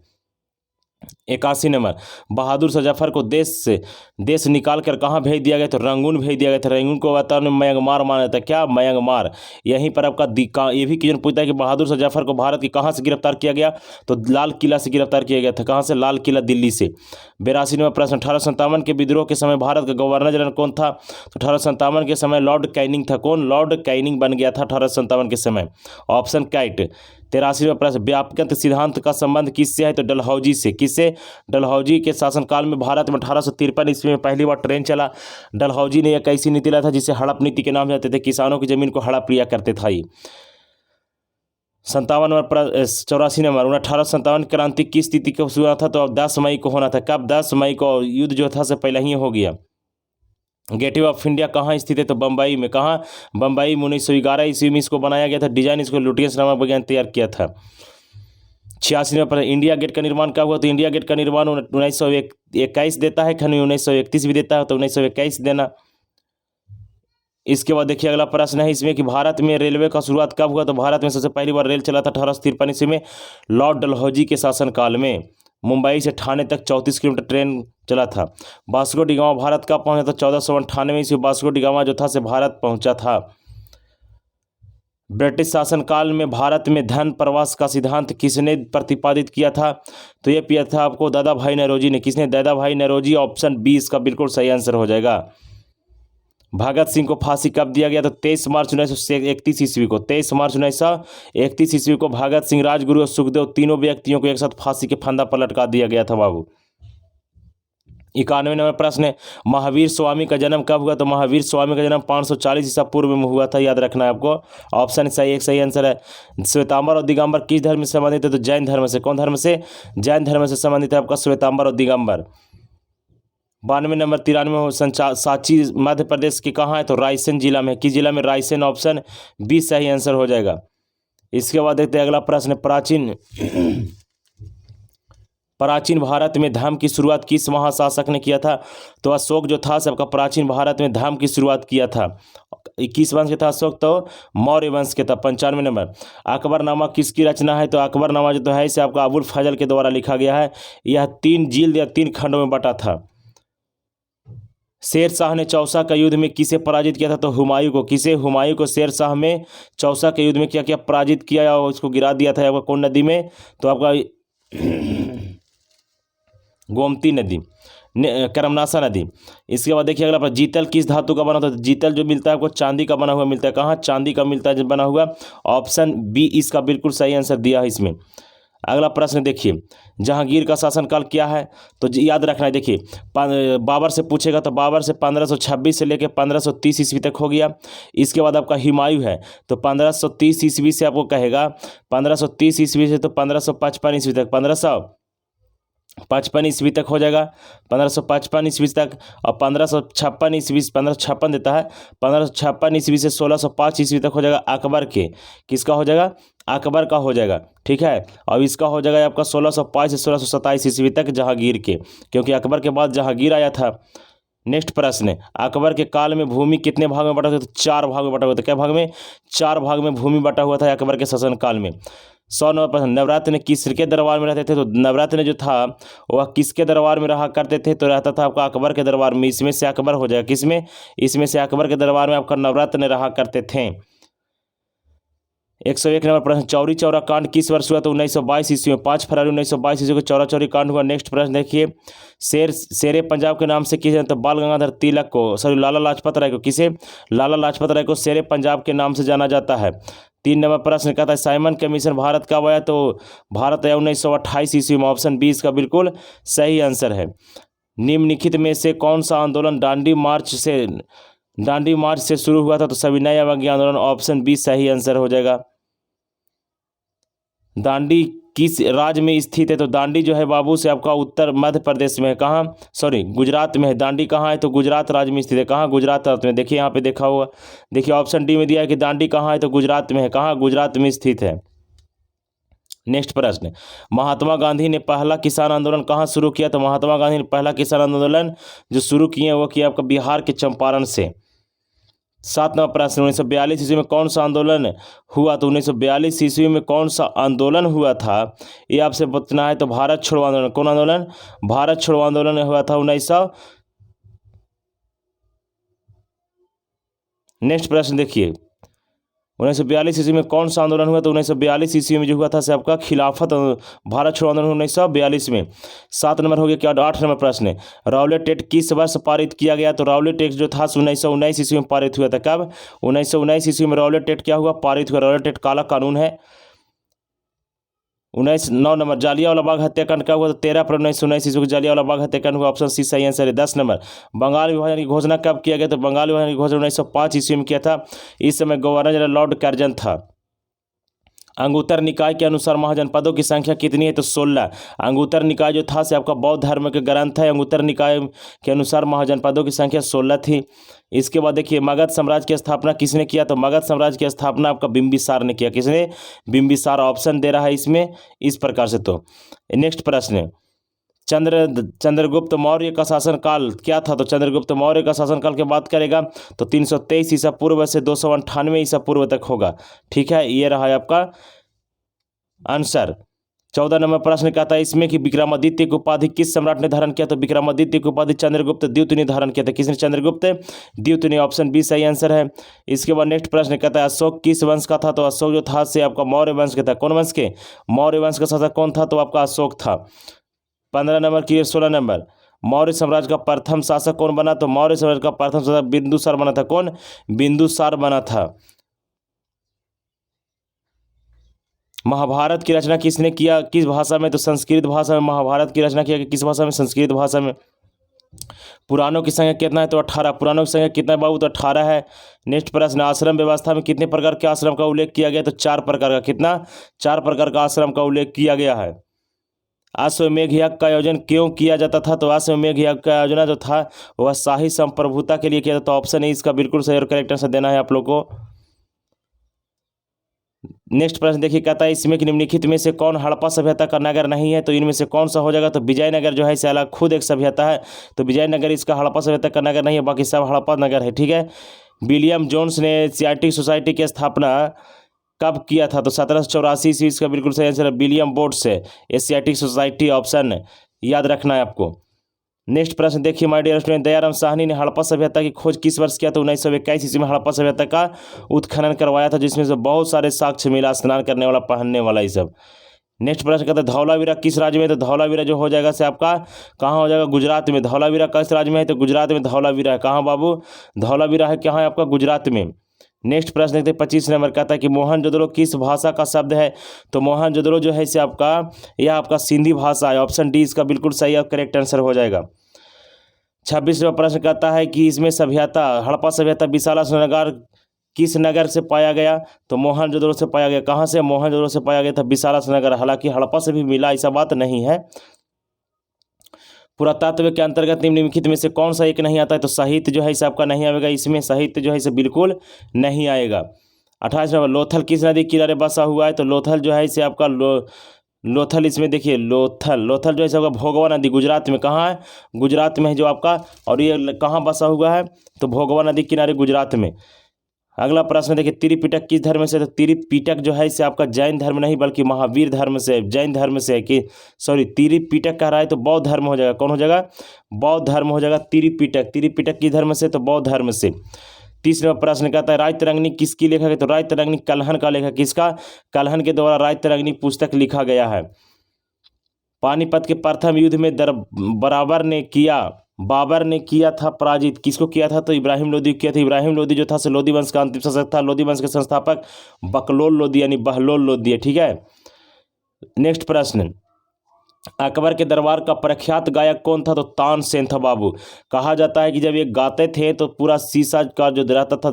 Speaker 1: 81 नंबर, बहादुर शाह जफर को देश निकाल कर कहाँ भेज दिया गया? तो रंगून भेज दिया गया था। रंगून को वातावरण में म्यांमार माना जाता है। क्या? म्यांमार। यहीं पर आपका ये भी क्वेश्चन पूछता है कि बहादुर शाह जफर को भारत के कहाँ से गिरफ्तार किया गया? तो लाल किला से गिरफ्तार किया गया था। कहाँ से? लाल किला, दिल्ली से। 82 नंबर प्रश्न, 1857 के विद्रोह के समय भारत का गवर्नर जनरल कौन था? तो 1857 के समय लॉर्ड कैनिंग था। कौन? लॉर्ड कैनिंग बन गया था 1857 के समय। Option cat. 83वां प्रश्न, व्यापकत्व सिद्धांत का संबंध किससे है? तो डलहौजी से। किससे? डलहौजी के शासनकाल में भारत में 1853 ईस्वी में पहली बार ट्रेन चला। डलहौजी ने एक ऐसी नीति लाया था जिसे हड़प नीति के नाम जाते थे। किसानों की जमीन को हड़प लिया करते था ये। 57 नंबर 84 नंबर, 1857 क्रांति किस तिथि को हुआ था? तो अब 10 मई को होना था। कब? 10 मई को। युद्ध जो था से पहले ही हो गया। गेटवे ऑफ इंडिया कहाँ स्थित है? तो बम्बई में। कहाँ? बम्बई में 1911 ईस्वी में इसको बनाया गया था। डिजाइन इसको लुटियंस नामक वैज्ञानिक तैयार किया था। 86 नंबर, इंडिया गेट का निर्माण कब हुआ? तो इंडिया गेट का निर्माण 1921 देता है, खन 1931 भी देता है, तो 1921 देना। इसके बाद देखिए अगला प्रश्न है इसमें कि भारत में रेलवे का शुरुआत कब हुआ? तो भारत में सबसे पहली बार रेल चला था 1853 ईस्वी में लॉर्ड डलहौजी के शासनकाल में। मुंबई से ठाणे तक 34 किलोमीटर ट्रेन चला था। वास्को डी गामा भारत कब पहुंचा था? 1498 ईस्वी वास्को डी गामा जो था से भारत पहुंचा था। ब्रिटिश शासनकाल में भारत में धन प्रवास का सिद्धांत किसने प्रतिपादित किया था? तो ये किया था आपको दादा भाई नौरोजी ने। किसने? दादा भाई नौरोजी। ऑप्शन बी इसका बिल्कुल सही आंसर हो जाएगा। भगत सिंह को फांसी कब दिया गया? तो 23 मार्च 1931 ईस्वी को। 23 मार्च 1931 ईस्वी को भगत सिंह, राजगुरु और सुखदेव तीनों व्यक्तियों को एक साथ फांसी के फंदा पर लटका दिया गया था बाबू। 91 नंबर प्रश्न है, महावीर स्वामी का जन्म कब हुआ? तो महावीर स्वामी का जन्म 540 ईसा पूर्व में हुआ था। याद रखना है आपको। ऑप्शन सही, एक सही आंसर है। श्वेतांबर और दिगंबर किस धर्म से संबंधित है? तो जैन धर्म से। कौन धर्म से? जैन धर्म से संबंधित है आपका श्वेतांबर और दिगंबर। 92 नंबर, 93 सांची मध्य प्रदेश की कहाँ है? तो रायसेन जिला में। किस जिला में? रायसेन। ऑप्शन बी सही आंसर हो जाएगा। इसके बाद देखते हैं अगला प्रश्न, प्राचीन भारत में धर्म की शुरुआत किस महाशासक ने किया था? तो अशोक जो था सबका प्राचीन भारत में धर्म की शुरुआत किया था। 21 वंश के था अशोक? तो मौर्य वंश के था। 95 नंबर, अकबरनामा किसकी रचना है? तो अकबरनामा जो तो है इसे आपका अबुल फजल के द्वारा लिखा गया है। यह 3 जिल्द या 3 खंडों में बटा था। शेर शाह ने चौसा का युद्ध में किसे पराजित किया था? तो हुमायूं को। किसे? हुमायूं को शेर शाह में चौसा के युद्ध में क्या किया? पराजित किया और उसको गिरा दिया था आपका कौन नदी में? तो आपका गोमती नदी, करमनासा नदी। इसके बाद देखिए अगला, जीतल किस धातु का बना होता है? जीतल जो मिलता है आपको चांदी का बना हुआ मिलता है। कहाँ? चांदी का मिलता है बना हुआ। ऑप्शन बी इसका बिल्कुल सही आंसर दिया है इसमें। अगला प्रश्न देखिए, जहांगीर का शासनकाल क्या है? तो याद रखना है। देखिए बाबर से पूछेगा तो बाबर से 1526 से लेकर 1530 ईस्वी तक हो गया। इसके बाद आपका हुमायूं है तो 1530 ईस्वी से आपको कहेगा 1530 ईस्वी से तो 1555 ईस्वी तक, 1555 ईस्वी तक हो जाएगा। 1555 ईस्वी तक और 1556 ईस्वी, 1556 देता है। 1556 ईस्वी से 1605 ईस्वी तक हो जाएगा अकबर के। किसका हो जाएगा? अकबर का हो जाएगा। ठीक है। और इसका हो जाएगा आपका 1605 से 1627 ईस्वी तक जहांगीर के, क्योंकि अकबर के बाद जहांगीर आया था। नेक्स्ट प्रश्न, अकबर के काल में भूमि कितने भाग में बटा हुआ था? तो 4 भाग में बटा हुआ था। क्या भाग में? 4 भाग में भूमि बटा हुआ था अकबर के शासनकाल में। 100 नंबर प्रश्न, नवरत्न किसके दरबार में रहते थे? तो नवरत्न जो था वह किसके दरबार में रहा करते थे? तो रहता था आपका अकबर के दरबार में। इसमें से अकबर हो जाएगा। किसमें? इसमें से अकबर के दरबार में आपका नवरत्न रहा करते थे। 101 नंबर प्रश्न, चौरी चौरा कांड किस वर्ष हुआ? तो 1922 ईस्वी में। 5 फरवरी 1922 ईस्वी को चौरा चौरी कांड हुआ। नेक्स्ट प्रश्न देखिए, शेरे पंजाब के नाम से किसे? तो बाल गंगाधर तिलक को, सॉरी लाला लाजपत राय को। किसे? लाला लाजपत राय को शेरे पंजाब के नाम से जाना जाता है। 3 नंबर प्रश्न कहता है साइमन कमीशन भारत कब आया? तो भारत आया 1928 ईस्वी में। ऑप्शन बी इसका बिल्कुल सही आंसर है। निम्नलिखित में से कौन सा आंदोलन दांडी मार्च से दांडी मार्च से शुरू हुआ था तो सविनय अवज्ञा आंदोलन, ऑप्शन बी सही आंसर हो जाएगा। दांडी किस राज्य में स्थित है? तो दांडी जो है बाबू से आपका उत्तर मध्य प्रदेश में है। कहाँ? सॉरी, गुजरात में है। दांडी कहाँ है? तो गुजरात राज्य में स्थित है। कहाँ? गुजरात राज्य में। देखिए यहाँ पे देखा हुआ, देखिए ऑप्शन डी में दिया है कि दांडी कहाँ है? तो गुजरात में है। कहाँ? गुजरात में स्थित है। नेक्स्ट प्रश्न, महात्मा गांधी ने पहला किसान आंदोलन कहाँ शुरू किया? तो महात्मा गांधी ने पहला किसान आंदोलन जो शुरू किए वो किया आपका बिहार के चंपारण से। 7 नंबर प्रश्न, 1942 ईस्वी में कौन सा आंदोलन हुआ? तो 1942 ईस्वी में कौन सा आंदोलन हुआ था ये आपसे बताना है। तो भारत छोड़ो आंदोलन। कौन आंदोलन? भारत छोड़ो आंदोलन हुआ था 1900। नेक्स्ट प्रश्न देखिए, 1942 ईस्वी में कौन सा आंदोलन हुआ? तो 1942 ईस्वी में जो हुआ था से आपका खिलाफत भारत छोड़ो आंदोलन 1942 में। 7 नंबर हो गया। क्या 8 नंबर प्रश्न है, राउलेट एक्ट किस वर्ष पारित किया गया? तो राउलेट एक्ट जो था 1919 ईस्वी में पारित हुआ था। कब? 1919 ईस्वी में राउलेट एक्ट क्या हुआ? पारित हुआ। राउलेट एक्ट काला कानून है। 9 नंबर, जालियांवाला बाग हत्याकांड कब हुआ? तो 13 अप्रैल 1919 ईस्वी को जालियांवाला बाग हत्याकांड हुआ। ऑप्शन सी सही आंसर है। 10 नंबर, बंगाल विभाजन की घोषणा कब किया गया? तो बंगाल विभाजन की घोषणा 1905 ईस्वी में किया था। इस समय गवर्नर जनरल लॉर्ड कर्जन था। अंगुत्तर निकाय के अनुसार महाजनपदों की संख्या कितनी है? तो 16। अंगुत्तर निकाय जो था से आपका बौद्ध धर्म के ग्रंथ है। अंगुत्तर निकाय के अनुसार महाजनपदों की संख्या 16 थी। इसके बाद देखिए, मगध साम्राज्य की स्थापना किसने किया? तो मगध साम्राज्य की स्थापना आपका बिंबिसार ने किया। किसने? बिंबिसार। ऑप्शन दे रहा है इसमें इस प्रकार से। तो नेक्स्ट प्रश्न, चंद्रगुप्त मौर्य का शासनकाल क्या था? तो चंद्रगुप्त मौर्य का शासनकाल की बात करेगा तो 323 ईसा पूर्व से 298 ईसा पूर्व तक होगा। ठीक है, ये रहा है आपका आंसर। 14 नंबर प्रश्न कहता है इसमें कि विक्रमादित्य की उपाधि किस सम्राट ने धारण किया? तो विक्रमादित्य की उपाधि चंद्रगुप्त द्वितीय ने धारण किया था। किसने? चंद्रगुप्त द्वितीय ने। ऑप्शन बी सही आंसर है। इसके बाद नेक्स्ट प्रश्न कहता है अशोक किस वंश का था? तो अशोक जो था से आपका मौर्य वंश के था। कौन वंश के? मौर्य वंश का शासक कौन था? तो आपका अशोक था। 15 नंबर की 16 नंबर, मौर्य साम्राज्य का प्रथम शासक कौन बना? तो मौर्य साम्राज्य का प्रथम शासक बिंदुसार बना था। कौन? बिंदुसार बना था। महाभारत की रचना किसने किया? किस भाषा में? तो संस्कृत भाषा में महाभारत की रचना किया। किस भाषा में? संस्कृत भाषा में। पुराणों की संख्या कितना है? तो 18। पुराणों की संख्या कितना है बाबू? तो 18 है। नेक्स्ट प्रश्न, आश्रम व्यवस्था में कितने प्रकार के आश्रम का उल्लेख किया गया? तो 4 प्रकार का। कितना? 4 प्रकार का आश्रम का उल्लेख किया गया है। अश्वमेघ यज्ञ का आयोजन क्यों किया जाता था? तो अश्वमेघ यज्ञ का आयोजन जो था वह शाही संप्रभुता के लिए किया जाता। तो ऑप्शन ए इसका बिल्कुल सही और करेक्ट आंसर देना है आप लोग को। नेक्स्ट प्रश्न देखिए, कहता है इसमें कि निम्नलिखित में से कौन हड़प्पा सभ्यता का नगर नहीं है? तो इनमें से कौन सा हो जाएगा? तो विजयनगर जो है इसे अलग खुद एक सभ्यता है। तो विजयनगर इसका हड़प्पा सभ्यता का नगर नहीं है, बाकी सब हड़प्पा नगर है। ठीक है। विलियम जोन्स ने एशियाटिक सोसाइटी की स्थापना कब किया था? तो 1784 ईस्वी। इसका बिल्कुल सही आंसर है विलियम बोर्ड्स से एशियाटिक सोसाइटी। ऑप्शन याद रखना है आपको। नेक्स्ट प्रश्न देखिए my dear student, Dayaram Sahni ने हड़प्पा सभ्यता की खोज किस वर्ष किया? तो 1921 ईस्वी में हड़प्पा सभ्यता का उत्खनन करवाया था, जिसमें से बहुत सारे साक्ष्य मिला, स्नान करने वाला, पहनने वाला, ये सब। नेक्स्ट प्रश्न कहता है धौलावीरा किस राज्य में? तो धौलावीरा जो हो जाएगा से आपका कहाँ हो जाएगा? गुजरात में। धौलावीरा किस राज्य में है? तो गुजरात में धौलावीरा है। कहाँ बाबू? धौलावीरा है कहाँ है आपका? गुजरात में। नेक्स्ट प्रश्न देखते हैं 25 नंबर, कहता है कि मोहनजोदड़ो किस भाषा का शब्द है? तो मोहनजोदड़ो जो है इसे आपका यह आपका सिंधी भाषा है। ऑप्शन डी इसका बिल्कुल सही और करेक्ट आंसर हो जाएगा। 26वां प्रश्न कहता है कि इसमें सभ्यता हड़प्पा सभ्यता विशाला नगर किस नगर से पाया गया? तो मोहनजोदड़ो से पाया गया। कहाँ से? मोहनजोदड़ो से पाया गया था विशाला नगर। हालांकि हड़प्पा से भी मिला, ऐसा बात नहीं है। पुरातत्व के अंतर्गत निम्नलिखित में से कौन सा एक नहीं आता है? तो साहित्य जो है इसे आपका नहीं आएगा। इसमें साहित्य जो है इसे बिल्कुल नहीं आएगा। 28 नंबर, लोथल किस नदी के किनारे बसा हुआ है? तो लोथल जो है इसे आपका लोथल इसमें देखिए लोथल जो है आपका भोगवा नदी गुजरात में। कहाँ है? गुजरात में है जो आपका। और ये कहाँ बसा हुआ है? तो भोगवा नदी किनारे गुजरात में। अगला प्रश्न देखिए, त्रिपिटक किस धर्म से? तो त्रिपिटक जो है इसे आपका जैन धर्म नहीं बल्कि महावीर धर्म से, जैन धर्म से कि सॉरी त्रिपिटक कह रहा है तो बौद्ध धर्म हो जाएगा। कौन हो जाएगा? बौद्ध धर्म हो जाएगा। त्रिपिटक किस धर्म से? तो बौद्ध धर्म से। 30 नंबर प्रश्न कहता है रायतरंगिणी किसकी लेखक है? तो रायतरंगिणी कल्हण का लेखक। किसका? कल्हण के द्वारा रायतरंगिणी पुस्तक लिखा गया है। पानीपत के प्रथम युद्ध में बाबर ने किया था पराजित। किसको किया था? तो इब्राहिम लोदी किया था। इब्राहिम लोदी जो था से लोदी वंश का अंतिम शासक था। लोदी वंश के संस्थापक बकलोल लोदी यानी बहलोल लोदी है। ठीक है। नेक्स्ट प्रश्न, अकबर के दरबार का प्रख्यात गायक कौन था? तो तानसेन था बाबू। कहा जाता है कि जब ये गाते थे तो पूरा शीशा का जो रहता था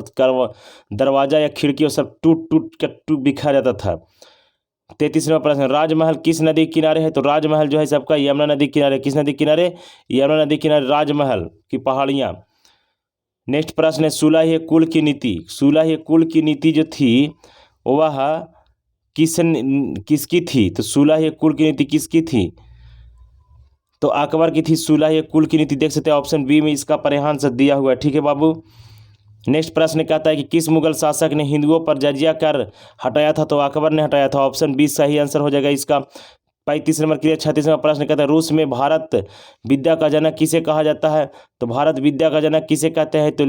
Speaker 1: दरवाजा या खिड़की वो सब टूट टूट के बिखर जाता था। 33वां प्रश्न, राजमहल किस नदी के किनारे है? तो राजमहल जो है सबका यमुना नदी किनारे। किस नदी किनारे? यमुना नदी किनारे राजमहल की पहाड़ियाँ। नेक्स्ट प्रश्न है, सुलह कुल की नीति। सुलह कुल की नीति जो थी वह किसकी थी? तो सुलह कुल की नीति किसकी थी? तो अकबर की थी सुलह कुल की नीति। देख सकते हैं ऑप्शन बी में इसका परिहांश दिया हुआ है। ठीक है बाबू। नेक्स्ट प्रश्न कहता है कि किस मुगल शासक ने हिंदुओं पर जजिया कर हटाया था? तो अकबर ने हटाया था। ऑप्शन बी सही आंसर हो जाएगा इसका। 35 नंबर के लिए 36वां प्रश्न कहता है, रूस में भारत विद्या का जनक किसे कहा जाता है? तो भारत विद्या का जनक किसे कहते हैं? तो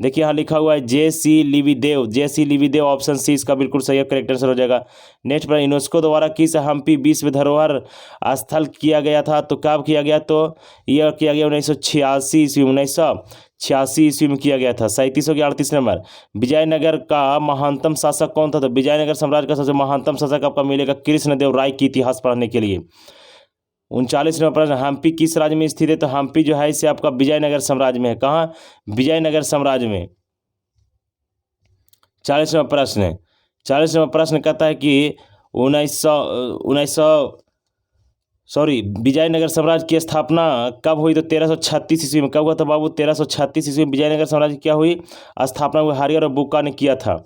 Speaker 1: देखिए यहाँ लिखा हुआ है जे.सी. लिविदेव। जे.सी. लिविदेव, ऑप्शन सी इसका बिल्कुल सही करेक्ट आंसर हो जाएगा। नेक्स्ट पर यूनेस्को द्वारा किस हम्पी विश्व धरोहर स्थल किया गया था? तो कब किया गया? तो यह किया गया 1986 ईस्वी 1986 ईस्वी में किया गया था। 37 हो गया। 38 नंबर, विजयनगर का महानतम शासक कौन था? तो विजयनगर साम्राज्य का सबसे महानतम शासक आपका मिलेगा कृष्णदेव राय की इतिहास पढ़ने के लिए। 39 नंबर प्रश्न, हम्पी किस राज्य में स्थित है? तो हम्पी जो है इसे आपका विजयनगर साम्राज्य में है। कहाँ? विजयनगर साम्राज्य में। 40वां प्रश्न है। 40वां प्रश्न कहता है कि विजयनगर साम्राज्य की स्थापना कब हुई? तो 1336 ईस्वी में। कब हुआ था बाबू? 1336 ईस्वी में विजयनगर साम्राज्य क्या हुई? स्थापना हुई। हरिहर और बुक्का ने किया था।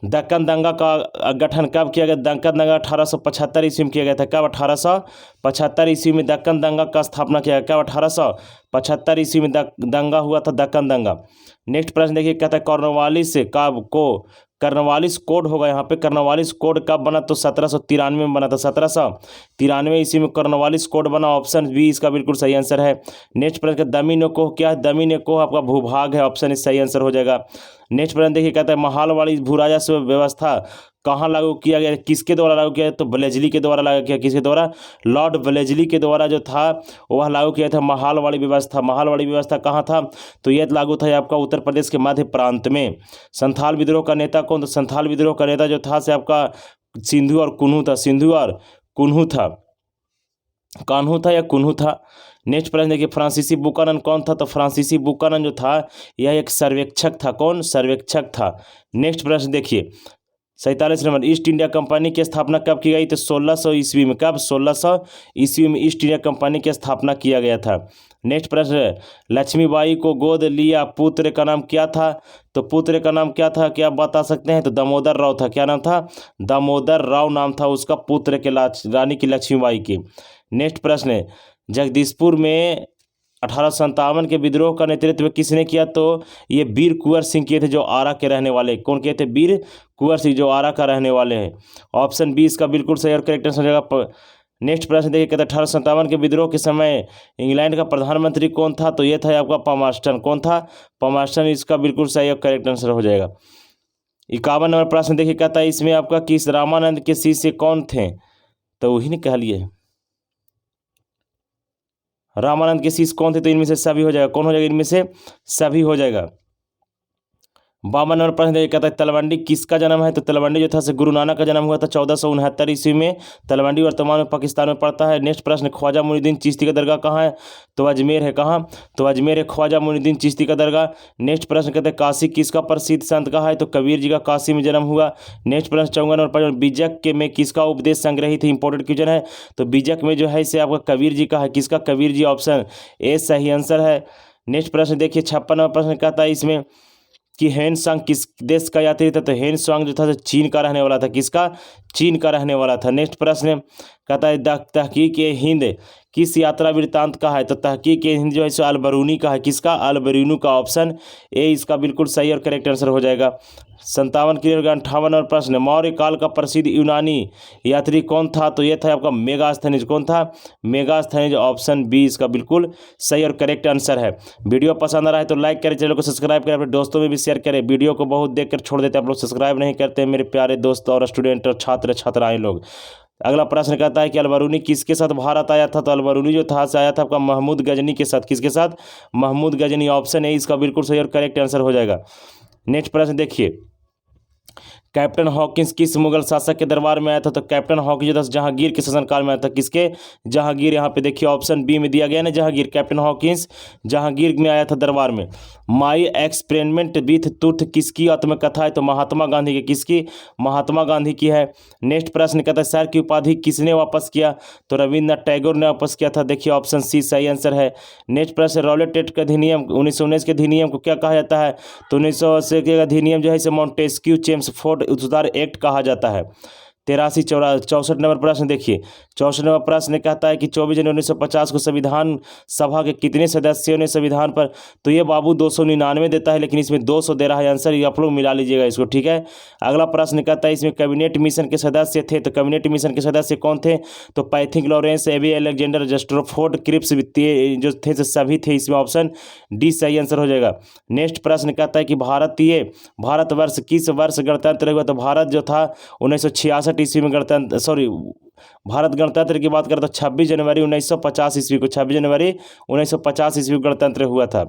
Speaker 1: दक्कन दंगा का गठन कब किया गया? दक्कन दंगा 1875 ईस्वी में किया गया था। कब? 1875 ईस्वी में दक्कन दंगा का स्थापना किया गया। कब? 1875 ईस्वी में दंगा हुआ था, दक्कन दंगा। नेक्स्ट प्रश्न देखिए, कहता है कर्नवालिस कोड होगा यहाँ पे। कर्नवालिस कोड कब बना? तो 1793 में बना था। 1793 ईस्वी में कर्नवालिस कोड बना। ऑप्शन बी इसका बिल्कुल सही आंसर है। नेक्स्ट प्रश्न, दमिनोकोह क्या है? दमिनोकोह आपका भूभाग है। ऑप्शन इस सही आंसर हो जाएगा। नेक्स्ट प्रश्न देखिए, कहता है महालवाड़ी भूराजस्व व्यवस्था कहाँ लागू किया गया? किसके द्वारा लागू किया? तो ब्लेजली के द्वारा लागू किया। किसके द्वारा? लॉर्ड ब्लेजली के द्वारा जो था वह लागू किया था महालवाड़ी व्यवस्था। महालवाड़ी व्यवस्था कहाँ था? तो यह लागू था आपका उत्तर प्रदेश के मध्य प्रांत में। संथाल विद्रोह का नेता कौन? तो संथाल विद्रोह का नेता जो था से आपका सिंधु और कुन्हू था। सिंधु और कुन्हू था। कान्हू था या कुन्हू था। नेक्स्ट प्रश्न देखिए, फ्रांसीसी बुकानन कौन था? तो फ्रांसीसी बुकानन जो था यह एक सर्वेक्षक था। कौन? सर्वेक्षक था। नेक्स्ट प्रश्न देखिए, 47 नंबर, ईस्ट इंडिया कंपनी की स्थापना कब की गई? तो 1600 ईस्वी में। कब? 1600 ईस्वी में ईस्ट इंडिया कंपनी की स्थापना किया गया था। नेक्स्ट प्रश्न है, लक्ष्मीबाई को गोद लिया पुत्र का नाम क्या था? तो पुत्र का नाम क्या था, क्या आप बता सकते हैं? तो दामोदर राव था। क्या नाम था? दामोदर राव नाम था उसका पुत्र के रानी की लक्ष्मीबाई की। नेक्स्ट प्रश्न है, जगदीशपुर में 1857 के विद्रोह का नेतृत्व किसने किया? तो ये वीर कुंवर सिंह किए थे, जो आरा के रहने वाले। कौन किए थे? वीर कुंवर सिंह, जो आरा का रहने वाले हैं। ऑप्शन बी इसका बिल्कुल सही और करेक्ट आंसर हो जाएगा। नेक्स्ट प्रश्न देखिए, कहते हैं 1857 के विद्रोह के समय इंग्लैंड का प्रधानमंत्री कौन था? तो ये था आपका पामर्स्टन। कौन था? पामर्स्टन इसका बिल्कुल सही और करेक्ट आंसर हो जाएगा। 51 नंबर प्रश्न देखिए, कहता है इसमें आपका किस रामानंद के शिष्य कौन थे? तो वही ने कह लिए रामानंद के शिष्य कौन थे? तो इनमें से सभी हो जाएगा। कौन हो जाएगा? इनमें से सभी हो जाएगा। 52 नंबर प्रश्न देखिए, कहता है तलवंडी किसका जन्म है? तो तलवंडी जो था से गुरु नानक का जन्म हुआ था 1469 ईस्वी में। तलवंडी वर्तमान में पाकिस्तान में पड़ता है। नेक्स्ट प्रश्न, ख्वाजा मुइनुद्दीन चिश्ती का दरगाह कहाँ है? तो अजमेर है। कहाँ? तो अजमेर है ख्वाजा मुइनुद्दीन चिश्ती का दरगाह। नेक्स्ट प्रश्न कहते हैं काशी किसका प्रसिद्ध संत कहा है? तो कबीर जी का काशी में जन्म हुआ। नेक्स्ट प्रश्न 54 नंबर प्रश्न, बीजक के में किसका उपदेश संग्रहित है? इंपॉर्टेंट क्वेश्चन है। तो बीजक में जो है इसे आपका कबीर जी का है। किसका? कबीर जी। ऑप्शन ए सही आंसर है। नेक्स्ट प्रश्न देखिए 56 नंबर प्रश्न कहता है इसमें कि हेनसांग किस देश का यात्री था? तो हेनसांग जो था चीन का रहने वाला था। किसका? चीन का रहने वाला था। नेक्स्ट प्रश्न कहता है तहकीक-ए-हिंद किस यात्रा वृत्तांत का है? तो तहकीक-ए-हिंद जो है सो अल-बरूनी का है। किसका? अल-बरूनी का। ऑप्शन ए इसका बिल्कुल सही और करेक्ट आंसर हो जाएगा। 57 के 58 और प्रश्न, मौर्य काल का प्रसिद्ध यूनानी यात्री कौन था? तो यह था आपका मेगास्थनीज। कौन था? मेगास्थनीज। ऑप्शन बी इसका बिल्कुल सही और करेक्ट आंसर है। वीडियो पसंद आ रहा है तो लाइक करें, चैनल को सब्सक्राइब करें, अपने दोस्तों में भी शेयर करें। वीडियो को बहुत देख कर छोड़ देते हैं आप लोग, सब्सक्राइब नहीं करते मेरे प्यारे दोस्त और स्टूडेंट और छात्र छात्राएं लोग। अगला प्रश्न कहता है कि अल-बरूनी किसके साथ भारत आया था? तो अल-बरूनी जो था से आया था आपका महमूद गजनी के साथ। किसके साथ? महमूद गजनी। ऑप्शन ए इसका बिल्कुल सही और करेक्ट आंसर हो जाएगा। नेक्स्ट प्रश्न देखिए, कैप्टन हॉकिंस किस मुगल शासक के दरबार में आया था? तो कैप्टन हॉकिंस जो था जहांगीर के शासनकाल में आया था। किसके? जहांगीर। यहाँ पे देखिए ऑप्शन बी में दिया गया ना, जहांगीर। कैप्टन हॉकिंस जहांगीर में आया था दरबार में। माई एक्सपेरिमेंट विथ टूथ किसकी आत्मकथा है? तो महात्मा गांधी की। किसकी? महात्मा गांधी की है। नेक्स्ट प्रश्न कहता है सर की उपाधि किसने वापस किया? तो रविन्द्रनाथ टैगोर ने वापस किया था। देखिए ऑप्शन सी सही आंसर है। नेक्स्ट प्रश्न रॉलेट टेट का अधिनियम 1919 के अधिनियम को क्या कहा जाता है? तो 1980 के अधिनियम जो है इसे मॉन्टेस्क्यू चेम्सफोर्ड सुधार एक्ट कहा जाता है। 64 नंबर प्रश्न देखिए। 64 नंबर प्रश्न कहता है कि 24 जनवरी 1950 को संविधान सभा के कितने सदस्यों ने संविधान पर? तो ये बाबू 299 देता है, लेकिन इसमें 200 दे रहा है आंसर। ये आप लोग मिला लीजिएगा इसको, ठीक है। अगला प्रश्न कहता है इसमें कैबिनेट मिशन के सदस्य थे। तो कैबिनेट मिशन के सदस्य कौन थे? तो पैथिक लॉरेंस, एबी अलेक्जेंडर, जस्टरफोर्ड, क्रिप्स जो थे सभी थे। इसमें ऑप्शन डी सही आंसर हो जाएगा। नेक्स्ट प्रश्न कहता है कि भारतवर्ष किस वर्ष गणतंत्र हुआ? तो भारत जो था 1966 ईस्वी में भारत गणतंत्र की बात करें तो 26 जनवरी 1950 ईस्वी को 26 जनवरी 1950 ईस्वी को गणतंत्र हुआ था।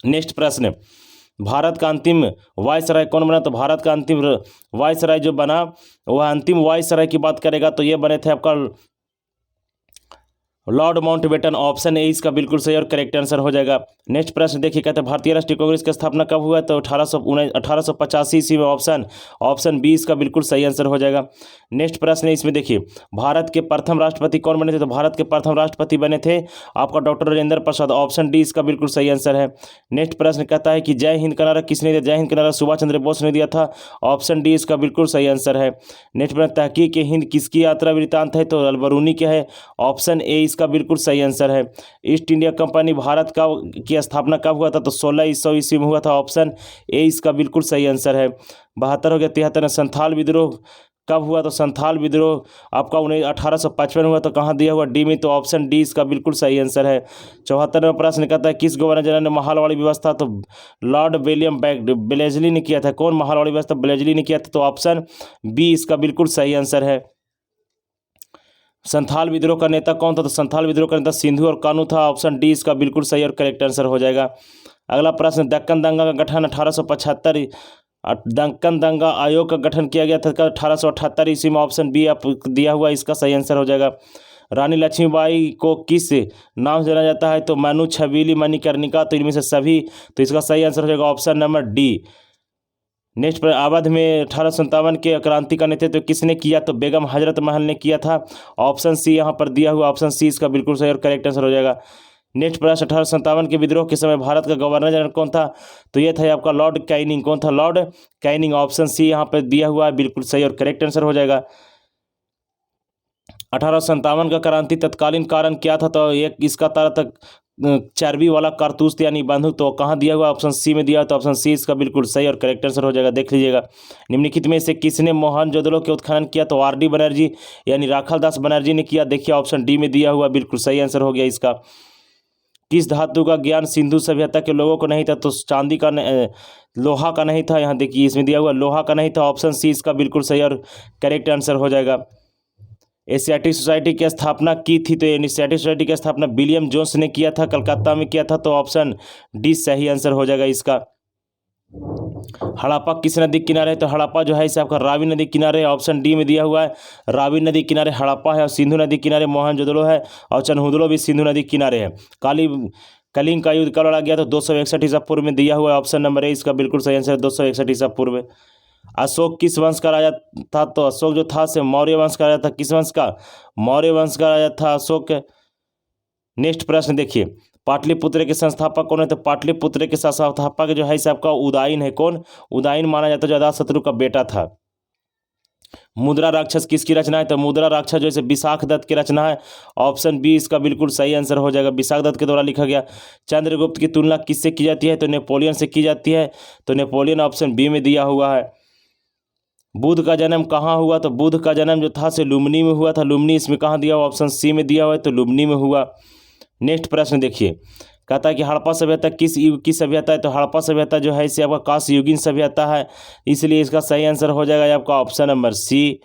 Speaker 1: नेक्स्ट प्रश्न, भारत का अंतिम वायसराय कौन बना? तो भारत का अंतिम वायसराय जो बना वह अंतिम वायसराय की बात करेगा तो ये बने थे आपका लॉर्ड माउंटबेटन। ऑप्शन ए इसका बिल्कुल सही और करेक्ट आंसर हो जाएगा। नेक्स्ट प्रश्न देखिए, कहते हैं भारतीय राष्ट्रीय कांग्रेस की स्थापना कब हुआ? तो 1885 ईस्वी में। ऑप्शन बी इसका बिल्कुल सही आंसर हो जाएगा। नेक्स्ट प्रश्न है इसमें देखिए, भारत के प्रथम राष्ट्रपति कौन बने थे? तो भारत के प्रथम राष्ट्रपति बने थे आपका doctor Rajendra Prasad. Option D इसका बिल्कुल सही आंसर है। नेक्स्ट प्रश्न कहता है कि जय हिंद का नारा किसने दिया? जय हिंद का नारा सुभाष चंद्र बोस ने दिया था। ऑप्शन डी इसका बिल्कुल सही आंसर है। नेक्स्ट प्रश्न, तहकीक हिंद किसकी यात्रा वृत्तांत है? तो अलबरूनी क्या है? ऑप्शन ए इसका बिल्कुल सही आंसर है। ईस्ट इंडिया कंपनी भारत का की स्थापना कब हुआ था? तो 1600 ईस्वी में हुआ था। ऑप्शन ए इसका बिल्कुल सही आंसर है। 72 हो गया। 73 संथाल विद्रोह कब हुआ? तो संथाल विद्रोह आपका 1855 हुआ। तो कहाँ दिया हुआ? डी में। तो ऑप्शन डी इसका बिल्कुल सही आंसर है। 74वां प्रश्न कहता है किस गवर्नर जनरल ने महालवाड़ी व्यवस्था? तो लॉर्ड विलियम ब्लेजली ने किया था। कौन महालवाड़ी व्यवस्था? ब्लेजली ने किया था। तो ऑप्शन बी इसका बिल्कुल सही आंसर है। संथाल विद्रोह का नेता कौन था? तो संथाल विद्रोह का नेता सिंधु और कानू था। ऑप्शन डी इसका बिल्कुल सही और करेक्ट आंसर हो जाएगा। अगला प्रश्न, दक्कन दंगा का गठन 1875 दक्कन दंगा आयोग का गठन किया गया था 1878 ईस्वी में। ऑप्शन बी आप दिया हुआ इसका सही आंसर हो जाएगा। रानी लक्ष्मीबाई को किस नाम से जाना जाता है? तो मनु, छबीली, मणिकर्णिका। तो इनमें से सभी। तो इसका सही आंसर हो जाएगा ऑप्शन नंबर डी। नेक्स्ट पर अवध में 1857 के क्रांति का नेतृत्व किसने किया? तो बेगम हजरत महल ने किया था। ऑप्शन सी यहाँ पर दिया हुआ। ऑप्शन सी इसका बिल्कुल सही और करेक्ट आंसर हो जाएगा। नेक्स्ट प्रश्न, 1857 के विद्रोह के समय भारत का गवर्नर जनरल कौन था? तो ये था आपका लॉर्ड कैनिंग। कौन था? Lord Canning. ऑप्शन सी यहाँ पर दिया हुआ है, बिल्कुल सही और करेक्ट आंसर हो जाएगा। 1857 का क्रांति तत्कालीन कारण क्या था? तो एक इसका तारा तक चर्बी वाला कारतूस यानी बंदूक। तो कहाँ दिया हुआ? ऑप्शन सी में दिया। तो ऑप्शन सी इसका बिल्कुल सही और करेक्ट आंसर हो जाएगा। देख लीजिएगा, निम्नलिखित में से किसने मोहनजोदड़ो के उत्खनन किया? तो आर डी बनर्जी यानी राखाल दास बनर्जी ने किया। देखिए ऑप्शन डी में दिया हुआ, बिल्कुल सही आंसर हो गया इसका। किस धातु का ज्ञान सिंधु सभ्यता के लोगों को नहीं था? तो चांदी का लोहा का नहीं था। यहाँ देखिए इसमें दिया हुआ लोहा का नहीं था। ऑप्शन सी इसका बिल्कुल सही और करेक्ट आंसर हो जाएगा। एशियाटिक सोसाइटी की स्थापना की थी? तो एशियाटिक सोसाइटी की स्थापना विलियम जोन्स ने किया था, कलकत्ता में किया था। तो ऑप्शन डी सही आंसर हो जाएगा इसका। हड़प्पा किस नदी के किनारे है? तो हड़प्पा जो है इसे आपका रावी नदी किनारे। ऑप्शन डी में दिया हुआ है, रावी नदी किनारे हड़प्पा है। और सिंधु नदी किनारे मोहनजोदड़ो है। और चनहुदड़ो भी सिंधु नदी किनारे है। कलिंग का युद्ध कब लड़ा गया? तो 261 ईसा पूर्व में दिया हुआ है। ऑप्शन नंबर ए इसका बिल्कुल सही आंसर है, 261 ईसा पूर्व में। अशोक किस वंश का राजा था? तो अशोक जो था से मौर्य वंश का राजा था। किस वंश का? मौर्य वंश का राजा था अशोक। नेक्स्ट प्रश्न देखिए, पाटलिपुत्र के संस्थापक कौन है? तो पाटलिपुत्र के संस्थापक जो है आपका उदयन है। कौन? उदयन माना जाता है जो अजातशत्रु का बेटा था। मुद्रा राक्षस किसकी रचना है? तो मुद्रा राक्षस जो है विशाख दत्त की रचना है। ऑप्शन बी इसका बिल्कुल सही आंसर हो जाएगा, विशाख दत्त के द्वारा लिखा गया। चंद्रगुप्त की तुलना किससे की जाती है? तो नेपोलियन से की जाती है। तो नेपोलियन ऑप्शन बी में दिया हुआ है। बुद्ध का जन्म कहाँ हुआ? तो बुद्ध का जन्म जो था से लुम्बिनी में हुआ था। लुम्बिनी इसमें कहाँ दिया हुआ? ऑप्शन सी में दिया हुआ है, तो लुम्बिनी में हुआ। नेक्स्ट प्रश्न देखिए, कहता है कि हड़प्पा सभ्यता किस युग की सभ्यता है? तो हड़प्पा सभ्यता जो है इसे आपका कांस्य युगीन सभ्यता है, इसलिए इसका सही आंसर हो जाएगा आपका ऑप्शन नंबर सी,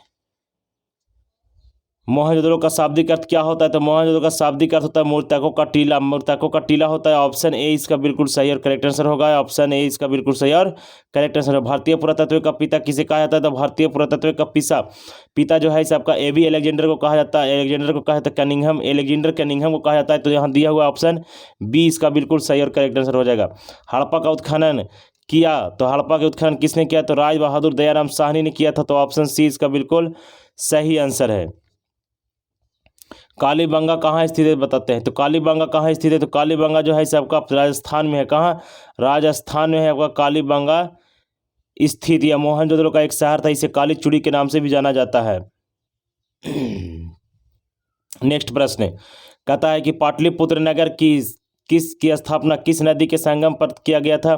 Speaker 1: मोहनजोदड़ो का शाब्दिक अर्थ क्या होता है? तो मोहनजोदड़ो का शाब्दिक अर्थ होता है मृतकों का टीला। मृतकों का टीला होता है। ऑप्शन ए इसका बिल्कुल सही और करेक्ट आंसर होगा। ऑप्शन ए इसका बिल्कुल सही और करेक्ट आंसर है। भारतीय पुरातत्व का पिता किसे कहा जाता है? तो भारतीय पुरातत्व का पिता जो है इसे आपका एबी अलेक्जेंडर को कहा जाता है। अलेक्जेंडर को कहा जाता है कनिंघम, अलेक्जेंडर कनिंघम को कहा जाता है। तो यहाँ दिया हुआ ऑप्शन बी इसका बिल्कुल सही और करेक्ट आंसर हो जाएगा। हड़प्पा का उत्खनन किया, तो हड़प्पा के उत्खनन किसने किया? तो राज बहादुर दयाराम साहनी ने किया था। तो ऑप्शन सी इसका बिल्कुल सही आंसर है। कालीबंगा कहाँ स्थित है बताते हैं। तो कालीबंगा कहाँ स्थित है? तो कालीबंगा जो है इसे आपका राजस्थान में है। कहाँ? राजस्थान में है आपका कालीबंगा स्थित। या मोहनजोदड़ो का एक शहर था, इसे काली चूड़ी के नाम से भी जाना जाता है। नेक्स्ट प्रश्न कहता है कि पाटलिपुत्र नगर किसकी स्थापना किस नदी के संगम पर किया गया था?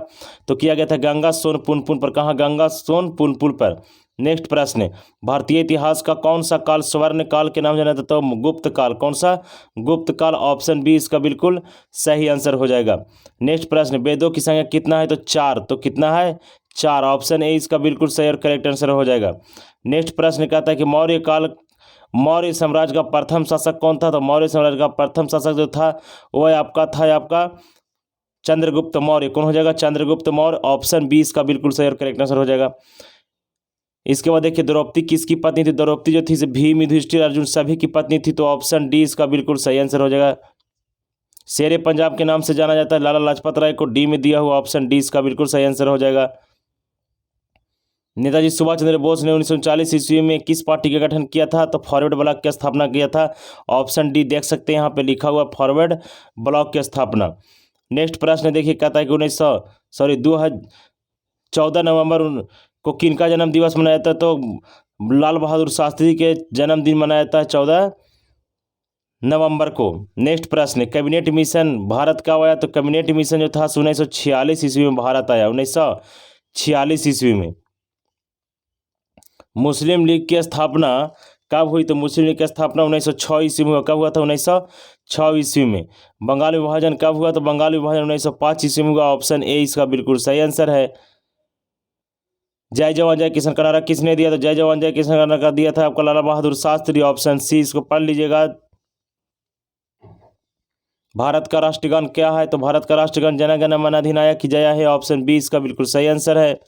Speaker 1: तो किया गया था गंगा सोन पुनपुन पर। कहाँ? गंगा सोन पुनपुन पर। नेक्स्ट प्रश्न भारतीय इतिहास का कौन सा काल स्वर्ण काल के नाम जाना जाता है? तो गुप्त काल। कौन सा? गुप्त काल। ऑप्शन बी इसका बिल्कुल सही आंसर हो जाएगा। नेक्स्ट प्रश्न वेदों की संख्या कितना है? तो 4। तो कितना है? 4। ऑप्शन ए इसका बिल्कुल सही और करेक्ट आंसर हो जाएगा। नेक्स्ट प्रश्न कहता है कि मौर्य साम्राज्य का प्रथम शासक कौन था? तो मौर्य साम्राज्य का प्रथम शासक जो था वह आपका चंद्रगुप्त मौर्य। कौन हो जाएगा? चंद्रगुप्त मौर्य। ऑप्शन बी इसका बिल्कुल सही और करेक्ट आंसर हो जाएगा। इसके बाद देखिए द्रौपदी किसकी पत्नी थी? द्रौपदी जो थी भीम, युधिष्ठिर, अर्जुन सभी की पत्नी थी। तो ऑप्शन डी इसका बिल्कुल सही आंसर हो जाएगा। शेरे पंजाब के नाम से जाना जाता है लाला लाजपत राय को। डी में दिया हुआ ऑप्शन डी इसका बिल्कुल सही आंसर हो जाएगा। नेताजी सुभाष चंद्र बोस ने 1939 ईस्वी में किस पार्टी का गठन किया था? तो फॉरवर्ड ब्लॉक की स्थापना किया था। ऑप्शन डी देख सकते हैं यहाँ पे लिखा हुआ फॉरवर्ड ब्लॉक की स्थापना। नेक्स्ट प्रश्न देखिए कहता है कि 2014 नवंबर को किनका जन्म दिवस मनाया जाता है? तो लाल बहादुर शास्त्री के जन्मदिन मनाया जाता है 14 नवंबर को। नेक्स्ट प्रश्न कैबिनेट मिशन भारत कब आया? तो कैबिनेट मिशन जो था 1946 ईस्वी में भारत आया। 1946 ईस्वी में। मुस्लिम लीग की स्थापना कब हुई? तो मुस्लिम लीग की स्थापना 1906 ईस्वी में। कब हुआ था? 1906 ईस्वी में। बंगाल विभाजन कब हुआ? तो बंगाल विभाजन 1905 ईस्वी में हुआ। ऑप्शन ए इसका बिल्कुल सही आंसर है। जय जवान जय किसान का नारा किसने दिया? तो जय जवान जय किसान का नारा दिया था आपका लाला बहादुर शास्त्री। ऑप्शन सी इसको पढ़ लीजिएगा। भारत का राष्ट्रगान क्या है? तो भारत का राष्ट्रगान जन गण मन अधिनायक जय है। ऑप्शन बी इसका बिल्कुल सही आंसर है।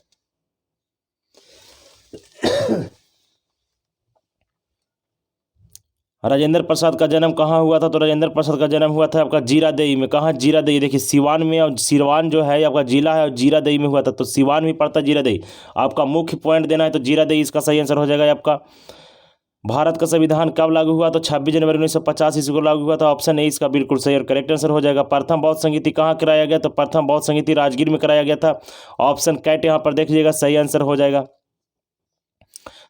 Speaker 1: राजेंद्र प्रसाद का जन्म कहाँ हुआ था? तो राजेंद्र प्रसाद का जन्म हुआ था आपका जीरादेई में। कहाँ? जीरादेई। देखिए सिवान में, और सिरवान जो है आपका जिला है, और जीरादेई में हुआ था। तो सिवान भी पड़ता है जीरादेई। आपका मुख्य पॉइंट देना है तो जीरादेई इसका सही आंसर हो जाएगा आपका। भारत का संविधान कब लागू हुआ? तो 26 जनवरी 1950 ईस्वी को लागू हुआ था। ऑप्शन ए इसका बिल्कुल सही और करेक्ट आंसर हो जाएगा। प्रथम बौद्ध संगीति कहाँ कराया गया? तो प्रथम बौद्ध संगीति राजगीर में कराया गया था। ऑप्शन कैट यहाँ पर देख लीजिएगा, सही आंसर हो जाएगा।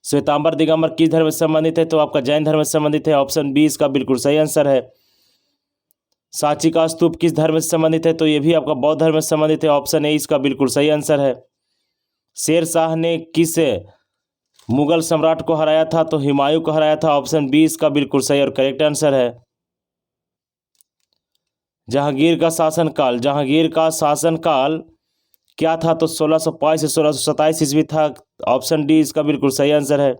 Speaker 1: श्वेतांबर दिगंबर किस धर्म से संबंधित है? तो आपका जैन धर्म से संबंधित है। ऑप्शन बी इसका बिल्कुल सही आंसर है। सांची का स्तूप किस धर्म से संबंधित है? तो ये भी आपका बौद्ध धर्म से संबंधित है। ऑप्शन ए इसका बिल्कुल सही आंसर है। शेर शाह ने किस मुगल सम्राट को हराया था? तो हुमायूं को हराया था। ऑप्शन बी इसका बिल्कुल सही और करेक्ट आंसर है। जहांगीर का शासनकाल क्या था? तो 1605 से 1627 ईस्वी था। ऑप्शन डी इसका बिल्कुल सही आंसर है।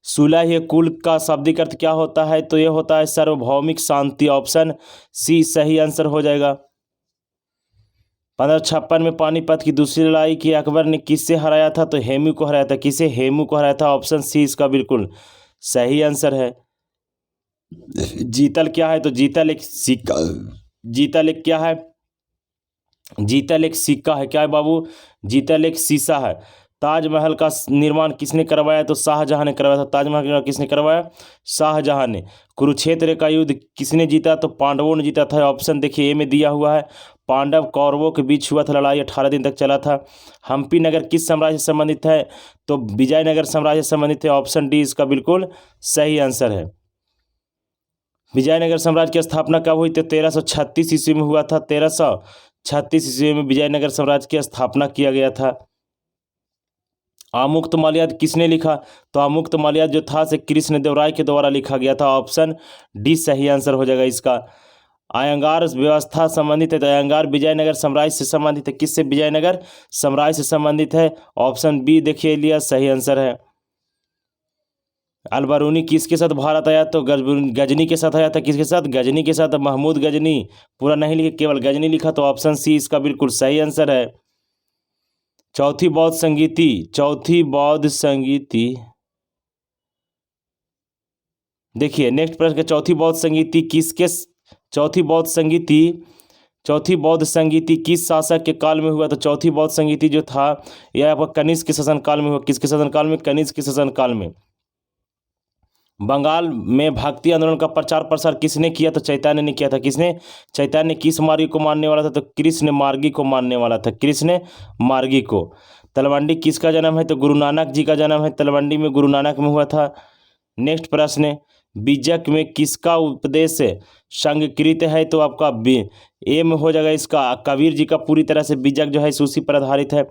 Speaker 1: सुलह कुल का शाब्दिक अर्थ क्या होता है? तो यह होता है सार्वभौमिक शांति। ऑप्शन सी सही आंसर हो जाएगा। 1556 में पानीपत की दूसरी लड़ाई की अकबर ने किससे हराया था? तो हेमू को हराया था। किसे? हेमू को हराया था। ऑप्शन सी इसका बिल्कुल सही आंसर है। जीतल क्या है? तो जीतल एक सिक्का। जीतल एक क्या है? जीतल एक सिक्का है। क्या है बाबू? जीतल एक शीशा है। ताजमहल का निर्माण किसने करवाया? तो शाहजहां ने करवाया था। ताजमहल का निर्माण किसने करवाया? शाहजहां ने। कुरुक्षेत्र का युद्ध किसने जीता? तो पांडवों ने जीता था। ऑप्शन देखिए ए में दिया हुआ है। पांडव कौरवों के बीच हुआ था लड़ाई, 18 दिन तक चला था। हम्पी नगर किस साम्राज्य से संबंधित है? तो विजयनगर साम्राज्य से संबंधित है। ऑप्शन डी इसका बिल्कुल सही आंसर है। विजयनगर साम्राज्य की स्थापना कब हुई? तो 1336 ईस्वी में हुआ था। 1336 ईस्वी में विजयनगर साम्राज्य की स्थापना किया गया था। आमुक्तमाल्याद किसने लिखा? तो आमुक्तमाल्याद जो था से कृष्णदेवराय के द्वारा लिखा गया था। ऑप्शन डी सही आंसर हो जाएगा इसका। अयंगार व्यवस्था संबंधित है तो अयंगार विजयनगर साम्राज्य से संबंधित है। किससे? विजयनगर साम्राज्य से संबंधित है। ऑप्शन बी देखिए लिया, सही आंसर है। अलबरूनी किसके साथ भारत आया? तो गजनी के साथ आया था। किसके साथ? गजनी के साथ। महमूद गजनी, पूरा नहीं लिखा, केवल गजनी लिखा, तो ऑप्शन सी इसका बिल्कुल सही आंसर है। चौथी बौद्ध संगीति, चौथी बौद्ध संगीति, देखिए नेक्स्ट प्रश्न के चौथी बौद्ध संगीति किसके, चौथी बौद्ध संगीति, चौथी बौद्ध संगीति किस शासक के काल में हुआ? तो चौथी बौद्ध संगीति जो था यह आपका कनिष्क के शासन काल में हुआ। किसके शासन काल में? कनिष्क के शासन काल में। बंगाल में भक्ति आंदोलन का प्रचार प्रसार किसने किया? तो चैतन्य ने किया था। किसने? चैतन्य किस मार्गी को मानने वाला था? तो कृष्ण मार्गी को मानने वाला था, कृष्ण मार्गी को। तलवंडी किसका जन्म है? तो गुरु नानक जी का जन्म है, तलवंडी में गुरु नानक में हुआ था। नेक्स्ट प्रश्न, बीजक में किसका उपदेश संकृत है? तो आपका एम हो जाएगा इसका कबीर जी का, पूरी तरह से बीजक जो है उसी पर आधारित है।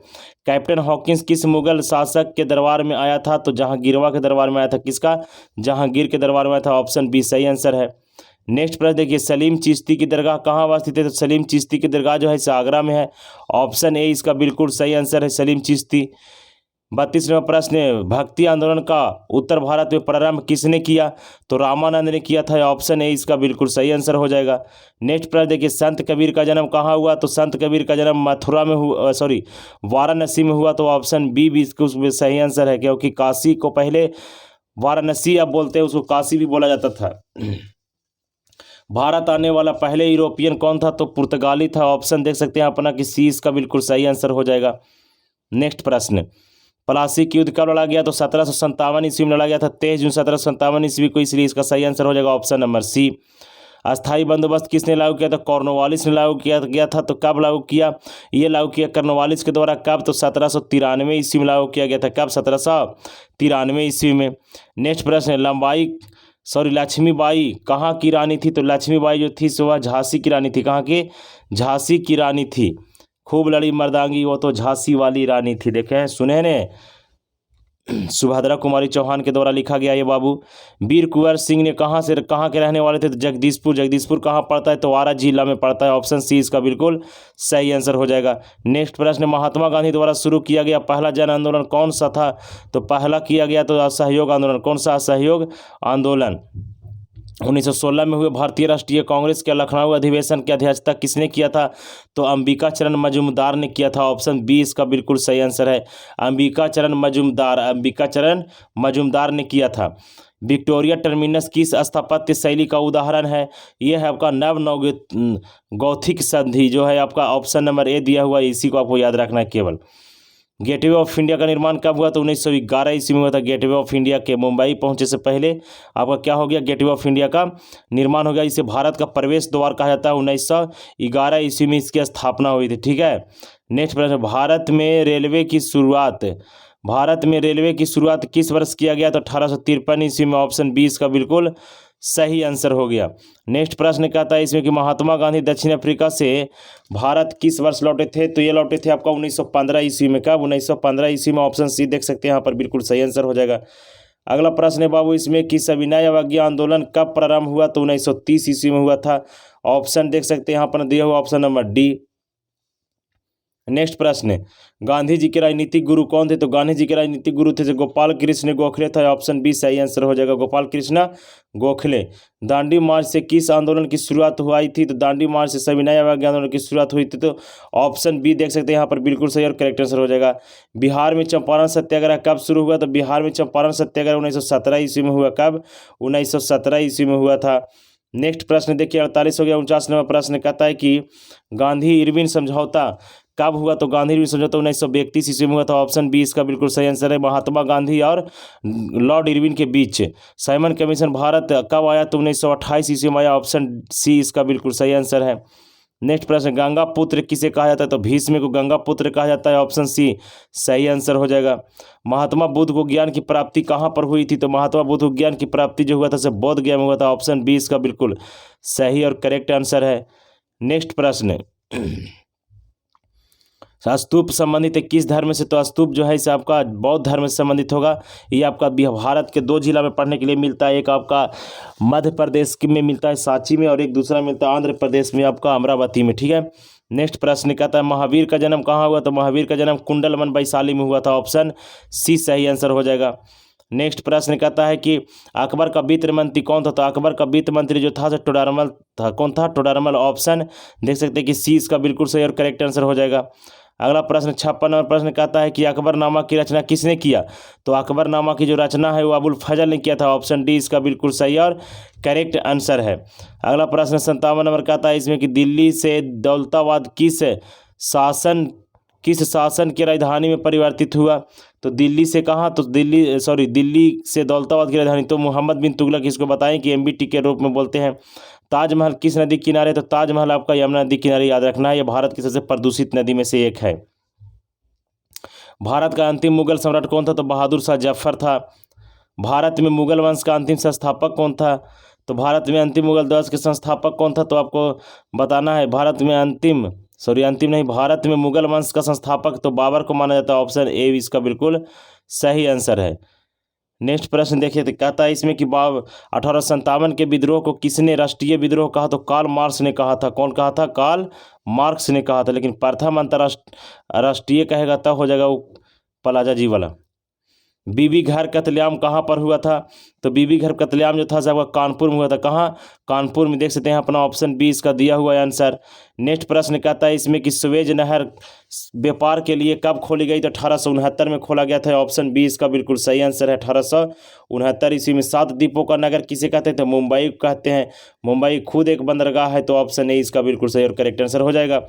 Speaker 1: कैप्टन हॉकिंस किस मुगल शासक के दरबार में आया था? तो जहांगीरवा के दरबार में आया था। किसका? जहांगीर के दरबार में आया था, ऑप्शन बी सही आंसर है। नेक्स्ट प्रश्न देखिए, सलीम चिश्ती की दरगाह कहाँ अवस्थित है? तो सलीम चिश्ती की दरगाह जो है आगरा में है, ऑप्शन ए इसका बिल्कुल सही आंसर है, सलीम चिश्ती। 32वां प्रश्न, भक्ति आंदोलन का उत्तर भारत में प्रारंभ किसने किया? तो रामानंद ने किया था, ऑप्शन ए इसका बिल्कुल सही आंसर हो जाएगा। नेक्स्ट प्रश्न देखिए, संत कबीर का जन्म कहाँ हुआ? तो संत कबीर का जन्म मथुरा में हुआ, सॉरी वाराणसी में हुआ, तो ऑप्शन बी भी उसमें सही आंसर है, क्योंकि काशी को पहले वाराणसी अब बोलते हैं, उसको काशी भी बोला जाता था। भारत आने वाला पहले यूरोपियन कौन था? तो पुर्तगाली था, ऑप्शन देख सकते हैं अपना कि सी इसका बिल्कुल सही आंसर हो जाएगा। नेक्स्ट प्रश्न, प्लासी युद्ध कब लड़ा गया? तो 1757 ईस्वी में लड़ा गया था, 23 जून 1757 ईस्वी को, इसलिए इसका सही आंसर हो जाएगा ऑप्शन नंबर सी। अस्थाई बंदोबस्त किसने लागू किया था? कॉर्नवालिस ने लागू किया गया था। तो कब लागू किया? ये लागू किया कॉर्नवालिस के द्वारा, कब? तो 1793 ईस्वी में लागू किया गया था। कब? 1793 ईस्वी में। नेक्स्ट प्रश्न, लक्ष्मीबाई कहाँ की रानी थी? तो लक्ष्मीबाई जो थी वह झांसी की रानी थी। कहाँ की? झांसी की रानी थी। खूब लड़ी मर्दांगी, वो तो झांसी वाली रानी थी। देखें, सुने ने, सुभद्रा कुमारी चौहान के द्वारा लिखा गया ये बाबू। वीर कुंवर सिंह ने कहाँ के रहने वाले थे? तो जगदीशपुर। जगदीशपुर कहाँ पड़ता है? तो आरा जिला में पड़ता है, ऑप्शन सी इसका बिल्कुल सही आंसर हो जाएगा। नेक्स्ट प्रश्न, महात्मा गांधी द्वारा शुरू किया गया पहला जन आंदोलन कौन सा था? तो पहला किया गया तो असहयोग आंदोलन। कौन सा? असहयोग आंदोलन। 1916 में हुए भारतीय राष्ट्रीय कांग्रेस के लखनऊ अधिवेशन की अध्यक्षता किसने किया था? तो अंबिका चरण मजूमदार ने किया था, ऑप्शन बी इसका बिल्कुल सही आंसर है, अंबिका चरण मजूमदार ने किया था। विक्टोरिया टर्मिनस किस स्थापत्य शैली का उदाहरण है? यह है आपका गौथिक संधि जो है आपका, ऑप्शन नंबर ए दिया हुआ, इसी को आपको याद रखना है केवल। गेटवे ऑफ इंडिया का निर्माण कब हुआ? तो 1911 ईस्वी में हुआ था। गेटवे ऑफ इंडिया के मुंबई पहुंचे से पहले आपका क्या हो गया? गेटवे ऑफ इंडिया का निर्माण हो गया। इसे भारत का प्रवेश द्वार कहा जाता है। 1911 ईस्वी में इसकी स्थापना हुई थी। ठीक है। नेक्स्ट प्रश्न, भारत में रेलवे की शुरुआत किस वर्ष किया गया? तो 1853 ईस्वी में, ऑप्शन 20 का बिल्कुल सही आंसर हो गया। नेक्स्ट प्रश्न कहता है इसमें कि महात्मा गांधी दक्षिण अफ्रीका से भारत किस वर्ष लौटे थे? तो ये लौटे थे आपका 1915 ईस्वी में। कब? 1915 ईस्वी में, ऑप्शन सी देख सकते हैं यहाँ पर बिल्कुल सही आंसर हो जाएगा। अगला प्रश्न है बाबू इसमें कि सविनय अवज्ञा आंदोलन कब प्रारंभ हुआ? तो 1930 ईस्वी में हुआ था, ऑप्शन देख सकते हैं यहाँ पर दिया हुआ, ऑप्शन नंबर डी। नेक्स्ट प्रश्न, गांधी जी के राजनीतिक गुरु कौन थे? तो गांधी जी के राजनीतिक गुरु थे गोपाल कृष्ण गोखले था, ऑप्शन बी सही आंसर हो जाएगा, गोपाल कृष्ण गोखले। दांडी मार्च से किस आंदोलन की शुरुआत हुई थी? तो दांडी मार्च से सविनय अवज्ञा आंदोलन की शुरुआत हुई थी, तो ऑप्शन बी देख सकते हैं यहाँ पर बिल्कुल सही और करेक्ट आंसर हो जाएगा। बिहार में चंपारण सत्याग्रह कब शुरू हुआ? तो बिहार में चंपारण सत्याग्रह 1917 ईस्वी में हुआ। कब? 1917 ईस्वी में हुआ था। नेक्स्ट प्रश्न देखिए 48 हो गया। 49वां प्रश्न कहता है कि गांधी इरविन समझौता कब हुआ? तो गांधी इरविन समझौता 1932 ईस्वी में हुआ था, ऑप्शन बी इसका बिल्कुल सही आंसर है। महात्मा गांधी और लॉर्ड इरविन के बीच साइमन कमीशन भारत कब आया? तो 1928 ईस्वी में आया, ऑप्शन सी इसका बिल्कुल सही आंसर है। नेक्स्ट प्रश्न, गंगा पुत्र किसे कहा जाता है? तो भीष्म को गंगा पुत्र कहा जाता है, ऑप्शन सी सही आंसर हो जाएगा। महात्मा बुद्ध को ज्ञान की प्राप्ति कहाँ पर हुई थी? तो महात्मा बुद्ध को ज्ञान की प्राप्ति जो हुआ था सब बोध गया में हुआ था, ऑप्शन बी इसका बिल्कुल सही और करेक्ट आंसर है। नेक्स्ट प्रश्न, स्तूप संबंधित है किस धर्म से? तो स्तूप जो है इसे आपका बौद्ध धर्म से संबंधित होगा। ये आपका भारत के 2 जिला में पढ़ने के लिए मिलता है, एक आपका मध्य प्रदेश में मिलता है सांची में, और एक दूसरा मिलता है आंध्र प्रदेश में आपका अमरावती में। ठीक है। नेक्स्ट प्रश्न कहता है महावीर का जन्म कहाँ हुआ? तो महावीर का जन्म कुंडलवन वैशाली में हुआ था, ऑप्शन सी सही आंसर हो जाएगा। नेक्स्ट प्रश्न कहता है कि अकबर का वित्त मंत्री कौन था? तो अकबर का वित्त मंत्री जो था टोडरमल था। कौन था? टोडरमल। ऑप्शन देख सकते हैं कि सी इसका बिल्कुल सही और करेक्ट आंसर हो जाएगा। अगला प्रश्न 56 नंबर प्रश्न कहता है कि अकबरनामा की रचना किसने किया? तो अकबरनामा की जो रचना है वो अबुल फजल ने किया था। ऑप्शन डी इसका बिल्कुल सही और करेक्ट आंसर है। अगला प्रश्न 57 नंबर कहता है इसमें कि दिल्ली से दौलताबाद किस शासन की राजधानी में परिवर्तित हुआ? तो दिल्ली से कहाँ? तो दिल्ली से दौलताबाद की राजधानी तो मोहम्मद बिन तुगलक इसको बताएं कि एमबीटी के रूप में बोलते हैं। ताजमहल किस नदी के किनारे? तो ताजमहल आपका यमुना नदी किनारे, याद रखना है, यह भारत की सबसे प्रदूषित नदी में से एक है। भारत का अंतिम मुगल सम्राट कौन था? तो बहादुर शाह जफर था। भारत में मुगल वंश का अंतिम संस्थापक कौन था? तो भारत में अंतिम मुगल वंश के संस्थापक कौन था? तो आपको बताना है। भारत में मुगल वंश का संस्थापक तो बाबर को माना जाता है। ऑप्शन ए इसका बिल्कुल सही आंसर है। नेक्स्ट प्रश्न देखिए, तो कहता है इसमें कि 1857 के विद्रोह को किसने राष्ट्रीय विद्रोह कहा? तो कार्ल मार्क्स ने कहा था। कौन कहा था? कार्ल मार्क्स ने कहा था। लेकिन प्रथम अंतर्राष्ट्रीय कहेगा तब हो जाएगा वो पलाजा जी वाला। बीबी घर कत्लेआम कहाँ पर हुआ था? तो बीबी घर कत्लेआम जो था सबका कानपुर में हुआ था। कहाँ? कानपुर में। देख सकते हैं अपना ऑप्शन बी इसका दिया हुआ है आंसर। नेक्स्ट प्रश्न कहता है इसमें कि सुएज नहर व्यापार के लिए कब खोली गई? तो 1869 में खोला गया था। ऑप्शन बी इसका बिल्कुल सही आंसर है। 1869 ईस्वी में। 7 द्वीपों का नगर किसे कहते हैं? तो मुंबई कहते हैं। मुंबई खुद एक बंदरगाह है। तो ऑप्शन ए इसका बिल्कुल सही और करेक्ट आंसर हो जाएगा।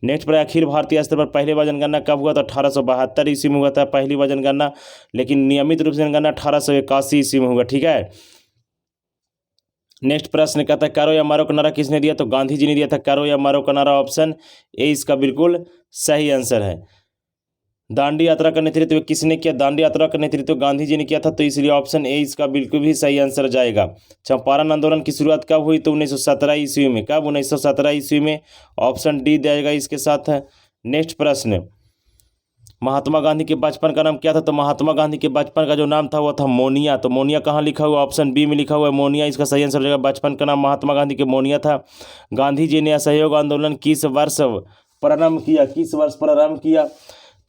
Speaker 1: नेक्स्ट पर अखिल भारतीय स्तर पर पहली बार जनगणना कब हुआ? तो 1872 ईस्वी में हुआ था पहली बार जनगणना। लेकिन नियमित रूप से जनगणना 1881 ईस्वी में हुआ। ठीक है। नेक्स्ट प्रश्न कहता है करो या मारो का नारा किसने दिया? तो गांधी जी ने दिया था करो या मारो का नारा। ऑप्शन ए इसका बिल्कुल सही आंसर है। दांडी यात्रा का नेतृत्व किसने किया? दांडी यात्रा का नेतृत्व गांधी जी ने किया था। तो इसलिए ऑप्शन ए इसका बिल्कुल भी सही आंसर जाएगा। चंपारण आंदोलन की शुरुआत कब हुई? तो 1917 ईस्वी में। कब? 1917 ईस्वी में। ऑप्शन डी जाएगा इसके साथ है। नेक्स्ट प्रश्न, महात्मा गांधी के बचपन का नाम क्या था? तो महात्मा गांधी के बचपन का जो नाम था वो था मोनिया। तो मोनिया कहाँ लिखा हुआ? ऑप्शन बी में लिखा हुआ है मोनिया इसका सही आंसर हो जाएगा। बचपन का नाम महात्मा गांधी के मोनिया था। गांधी जी ने असहयोग आंदोलन किस वर्ष प्रारंभ किया?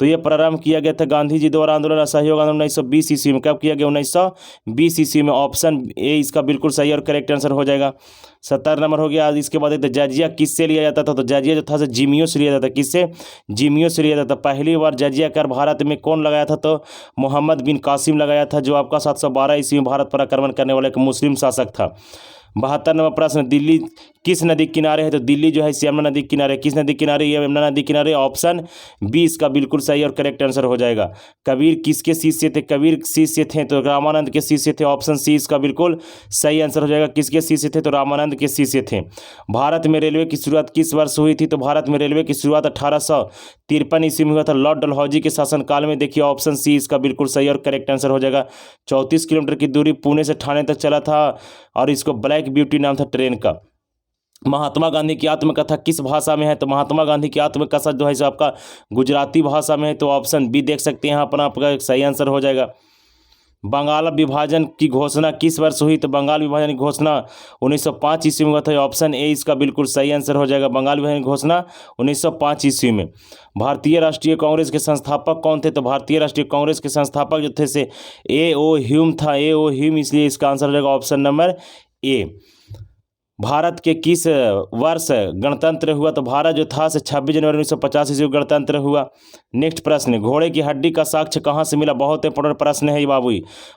Speaker 1: तो ये प्रारंभ किया गया था गांधी जी द्वारा आंदोलन असहयोग आंदोलन 1920 ईस्वी में। कब किया गया? 1920 ईस्वी में। ऑप्शन ए इसका बिल्कुल सही और करेक्ट आंसर हो जाएगा। 70 नंबर हो गया। इसके बाद एक जजिया किससे लिया जाता था? तो जजिया जो था जिमियो से लिया जाता था। किससे? जिमियो से लिया जाता था। पहली बार जजिया कर भारत में कौन लगाया था? तो मोहम्मद बिन कासिम लगाया था, जो आपका 712 ईस्वी में भारत पर आक्रमण करने वाला एक मुस्लिम शासक था। 72 नंबर प्रश्न, दिल्ली किस नदी के किनारे है? तो दिल्ली जो है यमुना नदी के किनारे। किस नदी के किनारे? यमुना नदी के किनारे। ऑप्शन बी इसका बिल्कुल सही और करेक्ट आंसर हो जाएगा। कबीर किसके शिष्य थे? कबीर शिष्य थे तो रामानंद के शिष्य थे। ऑप्शन सी इसका बिल्कुल सही आंसर हो जाएगा। किसके शिष्य थे? तो रामानंद के शिष्य थे। भारत में रेलवे की शुरुआत किस वर्ष हुई थी? तो भारत में रेलवे की शुरुआत 1853 ईस्वी में हुआ था, लॉर्ड डलहौजी के शासनकाल में। देखिए ऑप्शन सी इसका बिल्कुल सही और करेक्ट आंसर हो जाएगा। 34 किलोमीटर की दूरी पुणे से ठाणे तक चला था और इसको ब्लैक ब्यूटी नाम था ट्रेन का। महात्मा गांधी की आत्मकथा किस भाषा में है? तो महात्मा गांधी की आत्मकथा जो है सो आपका गुजराती भाषा में है। तो ऑप्शन बी देख सकते हैं यहाँ पर आपका सही आंसर हो जाएगा। बंगाल विभाजन की घोषणा किस वर्ष हुई? तो बंगाल विभाजन की घोषणा 1905 ईस्वी में हुआ था। ऑप्शन ए इसका बिल्कुल सही आंसर हो जाएगा। बंगाल विभाजन की घोषणा 1905 ईस्वी में। भारतीय राष्ट्रीय कांग्रेस के संस्थापक कौन थे? तो भारतीय राष्ट्रीय कांग्रेस के संस्थापक जो थे से A.O. ह्यूम था। A.O. ह्यूम, इसलिए इसका आंसर हो जाएगा ऑप्शन नंबर ए। भारत के किस वर्ष गणतंत्र हुआ? तो भारत जो था से 26 जनवरी 1950 ईस्वी को गणतंत्र हुआ। नेक्स्ट प्रश्न, घोड़े की हड्डी का साक्ष्य कहाँ से मिला? बहुत इंपॉर्टेंट प्रश्न है ये बाबू।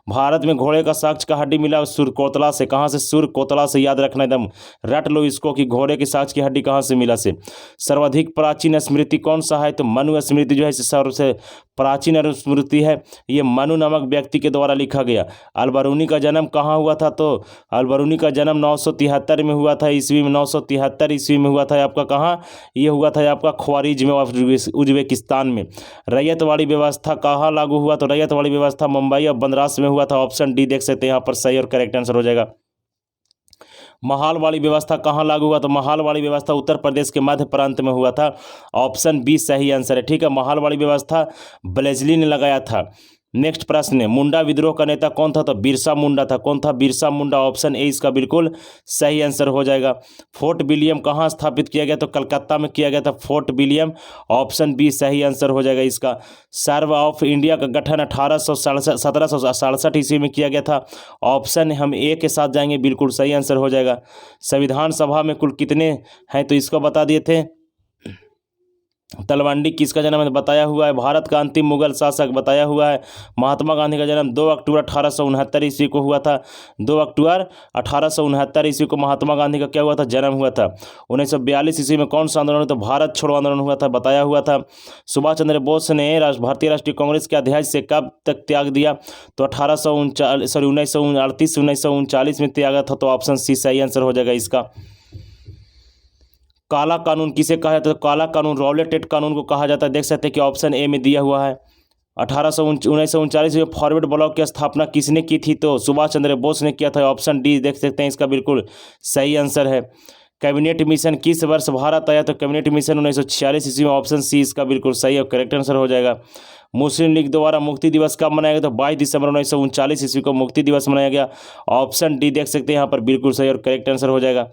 Speaker 1: भारत में घोड़े का साक्ष्य का हड्डी मिला सुरकोतला से। कहाँ से? सुरकोतला से, याद रखना एकदम रट लो इसको कि घोड़े के साक्ष्य की हड्डी कहाँ से मिला से। सर्वाधिक प्राचीन स्मृति कौन सा है? तो मनु स्मृति जो है सबसे प्राचीन स्मृति है। ये मनु नामक व्यक्ति के द्वारा लिखा गया। अलबरूनी का जन्म कहाँ हुआ था? तो अलबरूनी का जन्म 973 में हुआ था ईस्वी में। 973 ईस्वी में हुआ था आपका। कहाँ ये हुआ था? आपका ख्वारिज़म में, उज्बेकिस्तान में। रैयतवाड़ी व्यवस्था कहाँ लागू हुआ? तो रैयतवाड़ी व्यवस्था मुंबई और बंदरास में हुआ था। ऑप्शन डी देख सकते हैं यहाँ पर सही और करेक्ट आंसर हो जाएगा। महालवाड़ी व्यवस्था कहाँ लागू हुआ? तो महालवाड़ी व्यवस्था उत्तर प्रदेश के मध्य प्रांत में हुआ था। ऑप्शन बी सही आंसर है। ठीक है, महालवाड़ी व्यवस्था ब्लेजली ने लगाया था। नेक्स्ट प्रश्न, मुंडा विद्रोह का नेता कौन था? तो बिरसा मुंडा था। कौन था? बिरसा मुंडा। ऑप्शन ए इसका बिल्कुल सही आंसर हो जाएगा। फोर्ट विलियम कहाँ स्थापित किया गया? तो कलकत्ता में किया गया था फोर्ट विलियम। ऑप्शन बी सही आंसर हो जाएगा इसका। सर्व ऑफ इंडिया का गठन 1767 ईस्वी में किया गया था। ऑप्शन हम ए के साथ जाएंगे, बिल्कुल सही आंसर हो जाएगा। संविधान सभा में कुल कितने हैं? तो इसको बता दिए थे। तलवंडी किसका जन्म है? बताया हुआ है। भारत का अंतिम मुगल शासक बताया हुआ है। महात्मा गांधी का जन्म 2 अक्टूबर 1869 ईस्वी को हुआ था। 2 अक्टूबर 1869 ईस्वी को महात्मा गांधी का क्या हुआ था? जन्म हुआ था। 1942 ईस्वी में कौन सा आंदोलन हुआ? तो भारत छोड़ो आंदोलन हुआ था, बताया हुआ था। सुभाष चंद्र बोस ने भारतीय राष्ट्रीय कांग्रेस के अध्यक्ष से कब तक त्याग दिया? तो 1939 में त्यागा था। तो ऑप्शन सी सही आंसर हो जाएगा इसका। काला कानून किसे कहा जाता है? तो काला कानून रॉलेट एक्ट कानून को कहा जाता है। देख सकते हैं कि ऑप्शन ए में दिया हुआ है। 1939 में फॉरवर्ड ब्लॉक की स्थापना किसने की थी? तो सुभाष चंद्र बोस ने किया था। ऑप्शन डी देख सकते हैं इसका बिल्कुल सही आंसर है। कैबिनेट मिशन किस वर्ष भारत आया? तो कैबिनेट मिशन 1946 ईस्वी में। ऑप्शन सी इसका बिल्कुल सही और करेक्ट आंसर हो जाएगा। मुस्लिम लीग द्वारा मुक्ति दिवस कब मनाया गया? तो 22 दिसंबर 1939 ईस्वी को मुक्ति दिवस मनाया गया। ऑप्शन डी देख सकते हैं यहाँ पर बिल्कुल सही और करेक्ट आंसर हो जाएगा।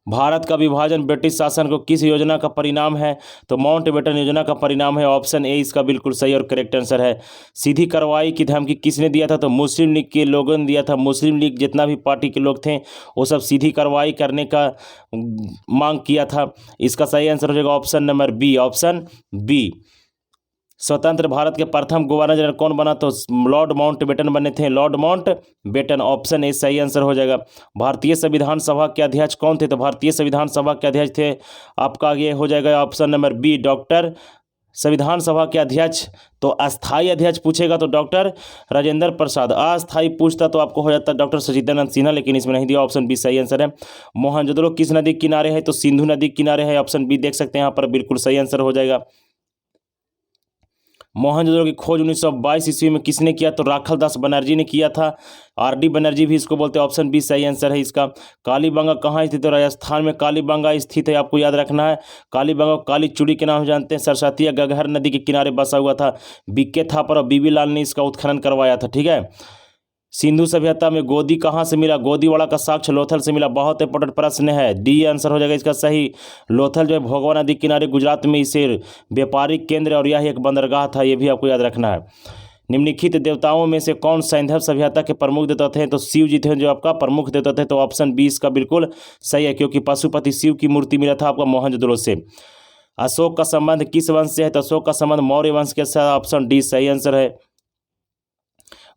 Speaker 1: भारत का विभाजन ब्रिटिश शासन को किस योजना का परिणाम है? तो माउंटबेटन योजना का परिणाम है। ऑप्शन ए इसका बिल्कुल सही और करेक्ट आंसर है। सीधी कार्रवाई की धमकी किसने दिया था? तो मुस्लिम लीग के लोगों ने दिया था। मुस्लिम लीग जितना भी पार्टी के लोग थे वो सब सीधी कार्रवाई करने का मांग किया था। इसका सही आंसर हो जाएगा option number B. Option B. स्वतंत्र भारत के प्रथम गवर्नर जनरल कौन बना? तो लॉर्ड माउंटबेटन बने थे। Lord Mountbatten. ऑप्शन ए सही आंसर हो जाएगा। भारतीय संविधान सभा के अध्यक्ष कौन थे? तो भारतीय संविधान सभा के अध्यक्ष थे आपका ये हो जाएगा ऑप्शन नंबर बी, डॉक्टर। संविधान सभा के अध्यक्ष तो अस्थाई अध्यक्ष पूछेगा तो डॉक्टर राजेंद्र प्रसाद। अस्थाई पूछता तो आपको हो जाता डॉक्टर सचिदानंद सिन्हा, लेकिन इसमें नहीं दिया। ऑप्शन बी सही आंसर है। मोहनजोदड़ो किस नदी के किनारे है? तो सिंधु नदी के किनारे है। ऑप्शन बी देख सकते हैं यहाँ पर बिल्कुल सही आंसर हो जाएगा। मोहनजोदड़ो की खोज 1922 ईस्वी में किसने किया? तो राखल दास बनर्जी ने किया था। आर डी बनर्जी भी इसको बोलते हैं। ऑप्शन बी सही आंसर है इसका। कालीबंगा कहाँ स्थित है? राजस्थान में कालीबंगा स्थित है, आपको याद रखना है। कालीबंगा काली चूड़ी के नाम जानते हैं। सरस्वती या गगहर नदी के किनारे बसा हुआ था। बीके थापर और बीबी लाल ने इसका उत्खनन करवाया था, ठीक है। सिंधु सभ्यता में गोदी कहाँ से मिला? गोदीवाड़ा का साक्ष्य लोथल से मिला। बहुत इंपॉर्टेंट प्रश्न है, डी आंसर हो जाएगा इसका सही। लोथल जो है भोगवा नदी किनारे गुजरात में इसे व्यापारिक केंद्र और यह एक बंदरगाह था, ये भी आपको याद रखना है। निम्नलिखित देवताओं में से कौन सैंधव सभ्यता के प्रमुख देवता थे? तो शिव जी थे जो आपका प्रमुख देवता थे। तो ऑप्शन बी इसका बिल्कुल सही है, क्योंकि पशुपति शिव की मूर्ति मिला था आपका मोहनजोदड़ो से। अशोक का संबंध किस वंश से है? तो अशोक का संबंध मौर्य वंश के साथ। ऑप्शन डी सही आंसर है।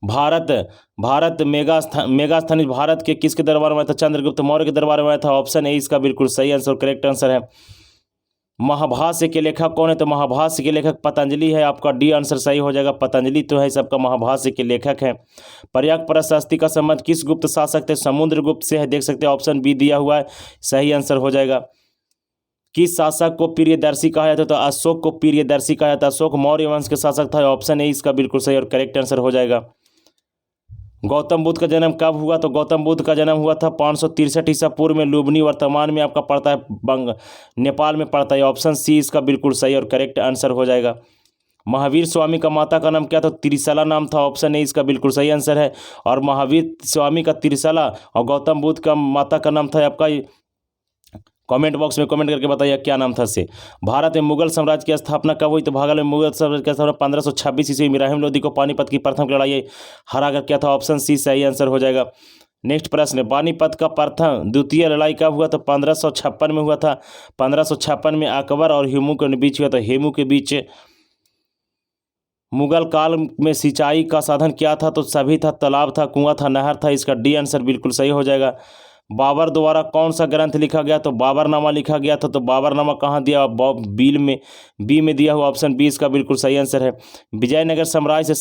Speaker 1: भारत मेगास्थानी भारत के किसके दरबार में आया था? चंद्रगुप्त मौर्य के दरबार में आया था। ऑप्शन ए इसका बिल्कुल सही आंसर, करेक्ट आंसर है। महाभाष्य के लेखक कौन है? तो महाभाष्य के लेखक पतंजलि है, आपका डी आंसर सही हो जाएगा। पतंजलि तो है सबका महाभाष्य के लेखक है। प्रयाग प्रशस्ति का संबंध किस गुप्त शासक थे? समुद्रगुप्त से है, देख सकते हैं ऑप्शन बी दिया हुआ है, सही आंसर हो जाएगा। किस शासक को प्रियदर्शी कहा जाता है? तो अशोक को प्रियदर्शी कहा जाता है। अशोक मौर्य वंश के शासक था। ऑप्शन ए इसका बिल्कुल सही और करेक्ट आंसर हो जाएगा। गौतम बुद्ध का जन्म कब हुआ? तो गौतम बुद्ध का जन्म हुआ था 563 ईसा पूर्व में लुम्बिनी, वर्तमान में आपका पड़ता है नेपाल में पड़ता है। ऑप्शन सी इसका बिल्कुल सही और करेक्ट आंसर हो जाएगा। महावीर स्वामी का माता का नाम क्या था? त्रिशला नाम था। ऑप्शन ए इसका बिल्कुल सही आंसर है। और महावीर स्वामी का त्रिशला और गौतम बुद्ध का माता का नाम था आपका, कमेंट बॉक्स में कमेंट करके बताइए क्या नाम था से। भारत में मुगल साम्राज्य की स्थापना कब हुई? तो भागल में मुगल साम्राज्य की स्थापना 1526 ईस्वी में इब्राहिम लोदी को पानीपत की प्रथम लड़ाई हरा कर किया था। ऑप्शन सी सही आंसर हो जाएगा। नेक्स्ट प्रश्न, पानीपत का प्रथम द्वितीय लड़ाई कब हुआ? तो 1556 में हुआ था। 1556 में अकबर और हेमू के बीच हुआ था। हेमू के बीच। मुगल काल में सिंचाई का साधन क्या था? तो सभी था, तालाब था, कुआं था, नहर था। इसका डी आंसर बिल्कुल सही हो जाएगा। बाबर द्वारा कौन सा ग्रंथ लिखा गया? तो बाबरनामा लिखा गया था। तो बाबरनामा कहाँ दिया? बी में दिया हुआ। ऑप्शन बी इसका बिल्कुल सही आंसर है। विजयनगर साम्राज्य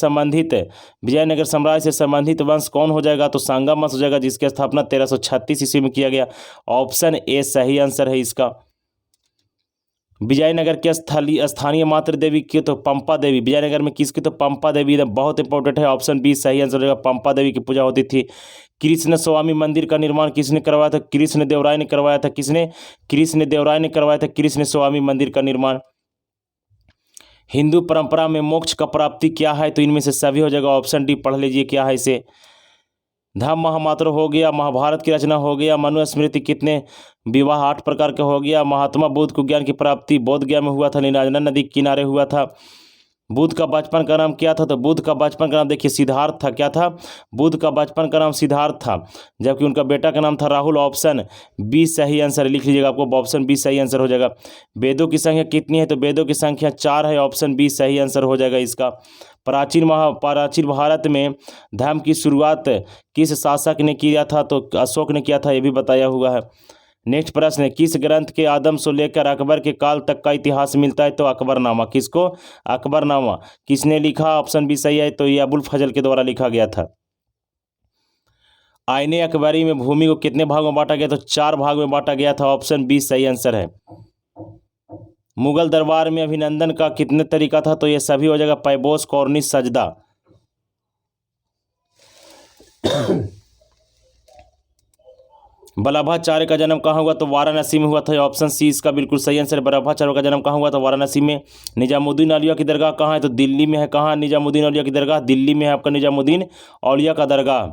Speaker 1: से संबंधित वंश कौन हो जाएगा? तो सांगा वंश हो जाएगा, जिसकी स्थापना 1336 ईस्वी में किया गया। ऑप्शन ए सही आंसर है इसका। विजयनगर के स्थानीय मातृ देवी की तो पंपा देवी। विजयनगर में किसकी? तो पंपा देवी, बहुत इंपॉर्टेंट है। ऑप्शन बी सही आंसर होगा, पंपा देवी की पूजा होती थी। कृष्ण स्वामी मंदिर का निर्माण किसने करवाया था? कृष्ण देवराय ने करवाया था। किसने? कृष्ण देवराय ने करवाया था कृष्ण स्वामी मंदिर का निर्माण। हिंदू परंपरा में मोक्ष का प्राप्ति क्या है, तो इनमें से सभी हो जाएगा। ऑप्शन डी पढ़ लीजिए क्या है इसे। धम्म महामात्र हो गया, महाभारत की रचना हो गया, मनुस्मृति कितने विवाह 8 प्रकार के हो गया, महात्मा बुद्ध को ज्ञान की प्राप्ति बोध गया में हुआ था, नीलांजन नदी के किनारे हुआ था। बुद्ध का बचपन का नाम क्या था, तो बुद्ध का बचपन का नाम देखिए सिद्धार्थ था। क्या था? बुद्ध का बचपन का नाम सिद्धार्थ था, जबकि उनका बेटा का नाम था राहुल। ऑप्शन बी सही आंसर लिख लीजिएगा, आपको ऑप्शन बी सही आंसर हो जाएगा। वेदों की संख्या कितनी है, तो वेदों की संख्या 4 है। ऑप्शन बी सही आंसर हो जाएगा इसका। प्राचीन भारत में धर्म की शुरुआत किस शासक ने किया था, तो अशोक ने किया था, ये भी बताया हुआ है। नेक्स्ट प्रश्न है, किस ग्रंथ के आदम से लेकर अकबर के काल तक का इतिहास मिलता है, तो अकबरनामा। किसको? अकबरनामा। किसने लिखा? ऑप्शन बी सही है, तो ये अबुल फजल के द्वारा लिखा गया था। आईने अकबरी में भूमि को कितने भागों में बांटा गया, तो 4 भाग में बांटा गया था। ऑप्शन बी सही आंसर है। मुगल दरबार में अभिनंदन का कितने तरीका था, तो ये सभी हो जाएगा पैबोस, कॉर्निश, सजदा। वल्लभाचार्य का जन्म कहाँ हुआ, तो वाराणसी में हुआ था। ऑप्शन सी इसका बिल्कुल सही आंसर है। वल्लभाचार्य का जन्म कहाँ हुआ, तो वाराणसी में। निजामुद्दीन औलिया की दरगाह कहाँ है, तो दिल्ली में है। कहाँ? निजामुद्दीन औलिया की दरगाह दिल्ली में है आपका, निजामुद्दीन औलिया का दरगाह।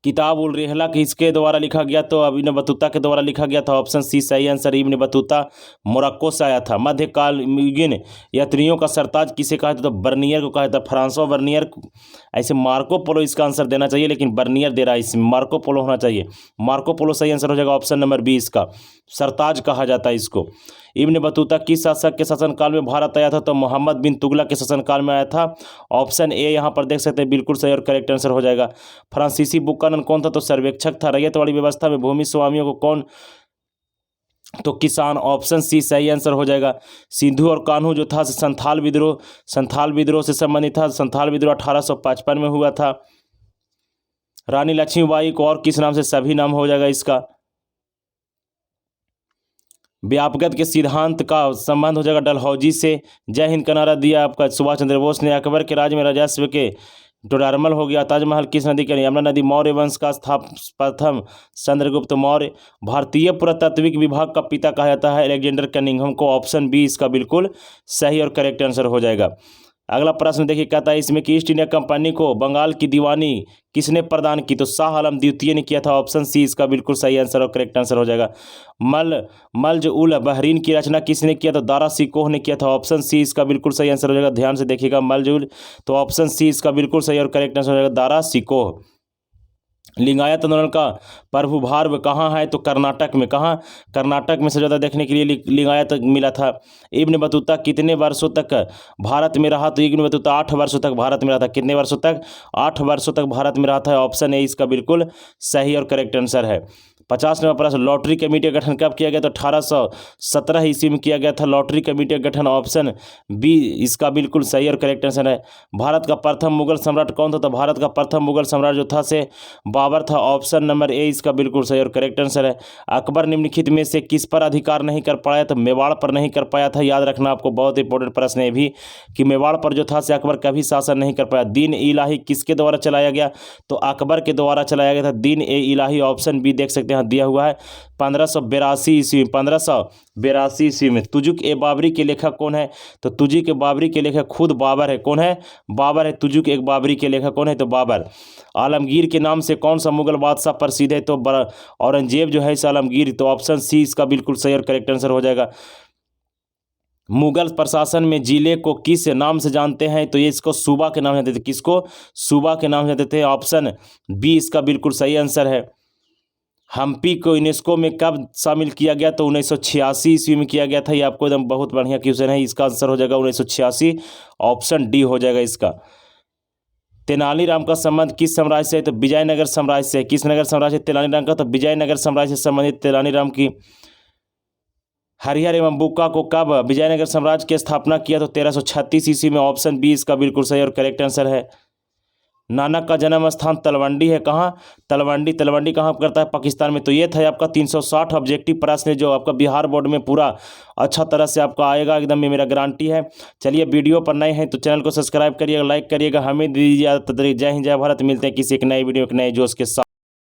Speaker 1: किताब उल रेहला किसके द्वारा लिखा गया, तो इब्न बतूता के द्वारा लिखा गया था। ऑप्शन सी सही आंसर। इब्न बतूता मोरक्को से आया था। मध्यकालीन यात्रियों का सरताज किसे कहा था, तो बर्नियर को कहा था, फ्रांसो बर्नियर। ऐसे मार्को पोलो इसका आंसर देना चाहिए, लेकिन बर्नियर दे रहा है, इसमें मार्को पोलो होना चाहिए। मार्को पोलो सही आंसर हो जाएगा। ऑप्शन नंबर 20 का सरताज कहा जाता है इसको। इब्न बतूता किस शासक के शासनकाल में भारत आया था, तो मोहम्मद बिन तुगलक के शासनकाल में आया था। ऑप्शन ए यहाँ पर देख सकते हैं बिल्कुल सही और करेक्ट आंसर हो जाएगा। फ्रांसीसी बुकानन कौन था, तो सर्वेक्षक था। रैयत वाली व्यवस्था में भूमि स्वामियों को कौन, तो किसान। ऑप्शन सी सही आंसर हो जाएगा। सिंधु और कान्हू जो था संथाल विद्रोह से संबंधित था। संथाल विद्रोह 1855 में हुआ था। रानी लक्ष्मीबाई को और किस नाम से, सभी नाम हो जाएगा इसका। व्यापगत के सिद्धांत का संबंध हो जाएगा डलहौजी से। जय हिंद का नारा दिया आपका सुभाष चंद्र बोस ने। अकबर के राज में राजस्व के टोडरमल हो गया। ताजमहल किस नदी के, यमुना नदी। मौर्य वंश का प्रथम चंद्रगुप्त मौर्य। भारतीय पुरातात्विक विभाग का पिता कहा जाता है अलेक्जेंडर कनिंघम को। ऑप्शन बी इसका बिल्कुल सही और करेक्ट आंसर हो जाएगा। अगला प्रश्न देखिए, कहता है इसमें कि ईस्ट इंडिया कंपनी को बंगाल की दीवानी किसने प्रदान की, तो शाह आलम द्वितीय ने किया था। ऑप्शन सी इसका बिल्कुल सही आंसर और करेक्ट आंसर हो जाएगा। मल्ज उल बहरीन की रचना किसने किया, तो दारा सिकोह ने किया था। ऑप्शन सी इसका बिल्कुल सही आंसर हो जाएगा। ध्यान से देखिएगा मल्ज उल, तो ऑप्शन सी इसका बिल्कुल सही और करेक्ट आंसर हो जाएगा, दारा सिकोह। लिंगायत आंदोलन का प्रभुभाव कहाँ है, तो कर्नाटक में। कहाँ? कर्नाटक में सबसे ज़्यादा देखने के लिए लिंगायत मिला था। इब्न बतूता कितने वर्षों तक भारत में रहा, तो इब्न बतूता 8 वर्षों तक भारत में रहा था। कितने वर्षों तक? 8 वर्षों तक भारत में रहा था। ऑप्शन ए इसका बिल्कुल सही और करेक्ट आंसर है। 50वां प्रश्न, लॉटरी कमेटी का गठन कब किया गया, तो 1817 ईस्वी में किया गया था लॉटरी कमेटी का गठन। ऑप्शन बी इसका बिल्कुल सही और करेक्ट आंसर है। भारत का प्रथम मुगल सम्राट कौन था, तो भारत का प्रथम मुगल सम्राट जो था से बाबर था। ऑप्शन नंबर ए इसका बिल्कुल सही और करेक्ट आंसर है। अकबर निम्नलिखित में से किस पर अधिकार नहीं कर पाया, तो मेवाड़ पर नहीं कर पाया था। याद रखना आपको, बहुत इंपॉर्टेंट प्रश्न है भी, कि मेवाड़ पर जो था से अकबर कभी शासन नहीं कर पाया। दीन ए इलाही किसके द्वारा चलाया गया, तो अकबर के द्वारा चलाया गया था दीन ए इलाही। ऑप्शन बी देख सकते हैं दिया हुआ है 1582 ईस्वी। 1582 ईस्वी में। तुजुक ए बाबरी के लेखक कौन है, तो तुजुक ए बाबरी के लेखक खुद बाबर है। कौन है? बाबर है। तुजुक एक बाबरी के लेखक कौन है, तो बाबर। आलमगीर के नाम से कौन सा मुगल बादशाह प्रसिद्ध है, तो औरंगजेब जो है आलमगीर। तो ऑप्शन सी इसका बिल्कुल सही और करेक्ट आंसर हो जाएगा। मुगल प्रशासन में जिले को किस नाम से जानते हैं, तो ये इसको सूबा के नाम जानते थे। किसको? सूबा के नाम जानते थे। ऑप्शन बी इसका बिल्कुल सही आंसर है। हम्पी को यूनेस्को में कब शामिल किया गया, तो 1986 ईस्वी में किया गया था। ये आपको एकदम बहुत बढ़िया क्वेश्चन है, इसका आंसर हो जाएगा 1986। ऑप्शन डी हो जाएगा इसका। तेनालीराम का संबंध किस साम्राज्य से है, तो विजयनगर साम्राज्य से। किस नगर साम्राज्य तेनालीराम का, तो विजयनगर साम्राज्य से संबंधित तेनालीराम की। हरिहर एवं बुक्का को कब विजयनगर साम्राज्य की स्थापना किया, तो 1336 ईस्वी में। ऑप्शन बी इसका बिल्कुल सही और करेक्ट आंसर है। नानक का जन्म स्थान तलवंडी है। कहाँ? तलवंडी। तलवंडी कहाँ करता है? पाकिस्तान में। तो ये था आपका 360 ऑब्जेक्टिव प्रश्न, जो आपका बिहार बोर्ड में पूरा अच्छा तरह से आपका आएगा, एकदम ये मेरा गारंटी है। चलिए, वीडियो पर नए हैं तो चैनल को सब्सक्राइब करिएगा, लाइक करिएगा। हमें दीजिए जय हिंद, जय भारत। मिलते हैं किसी एक नए वीडियो, एक नए जोश के साथ।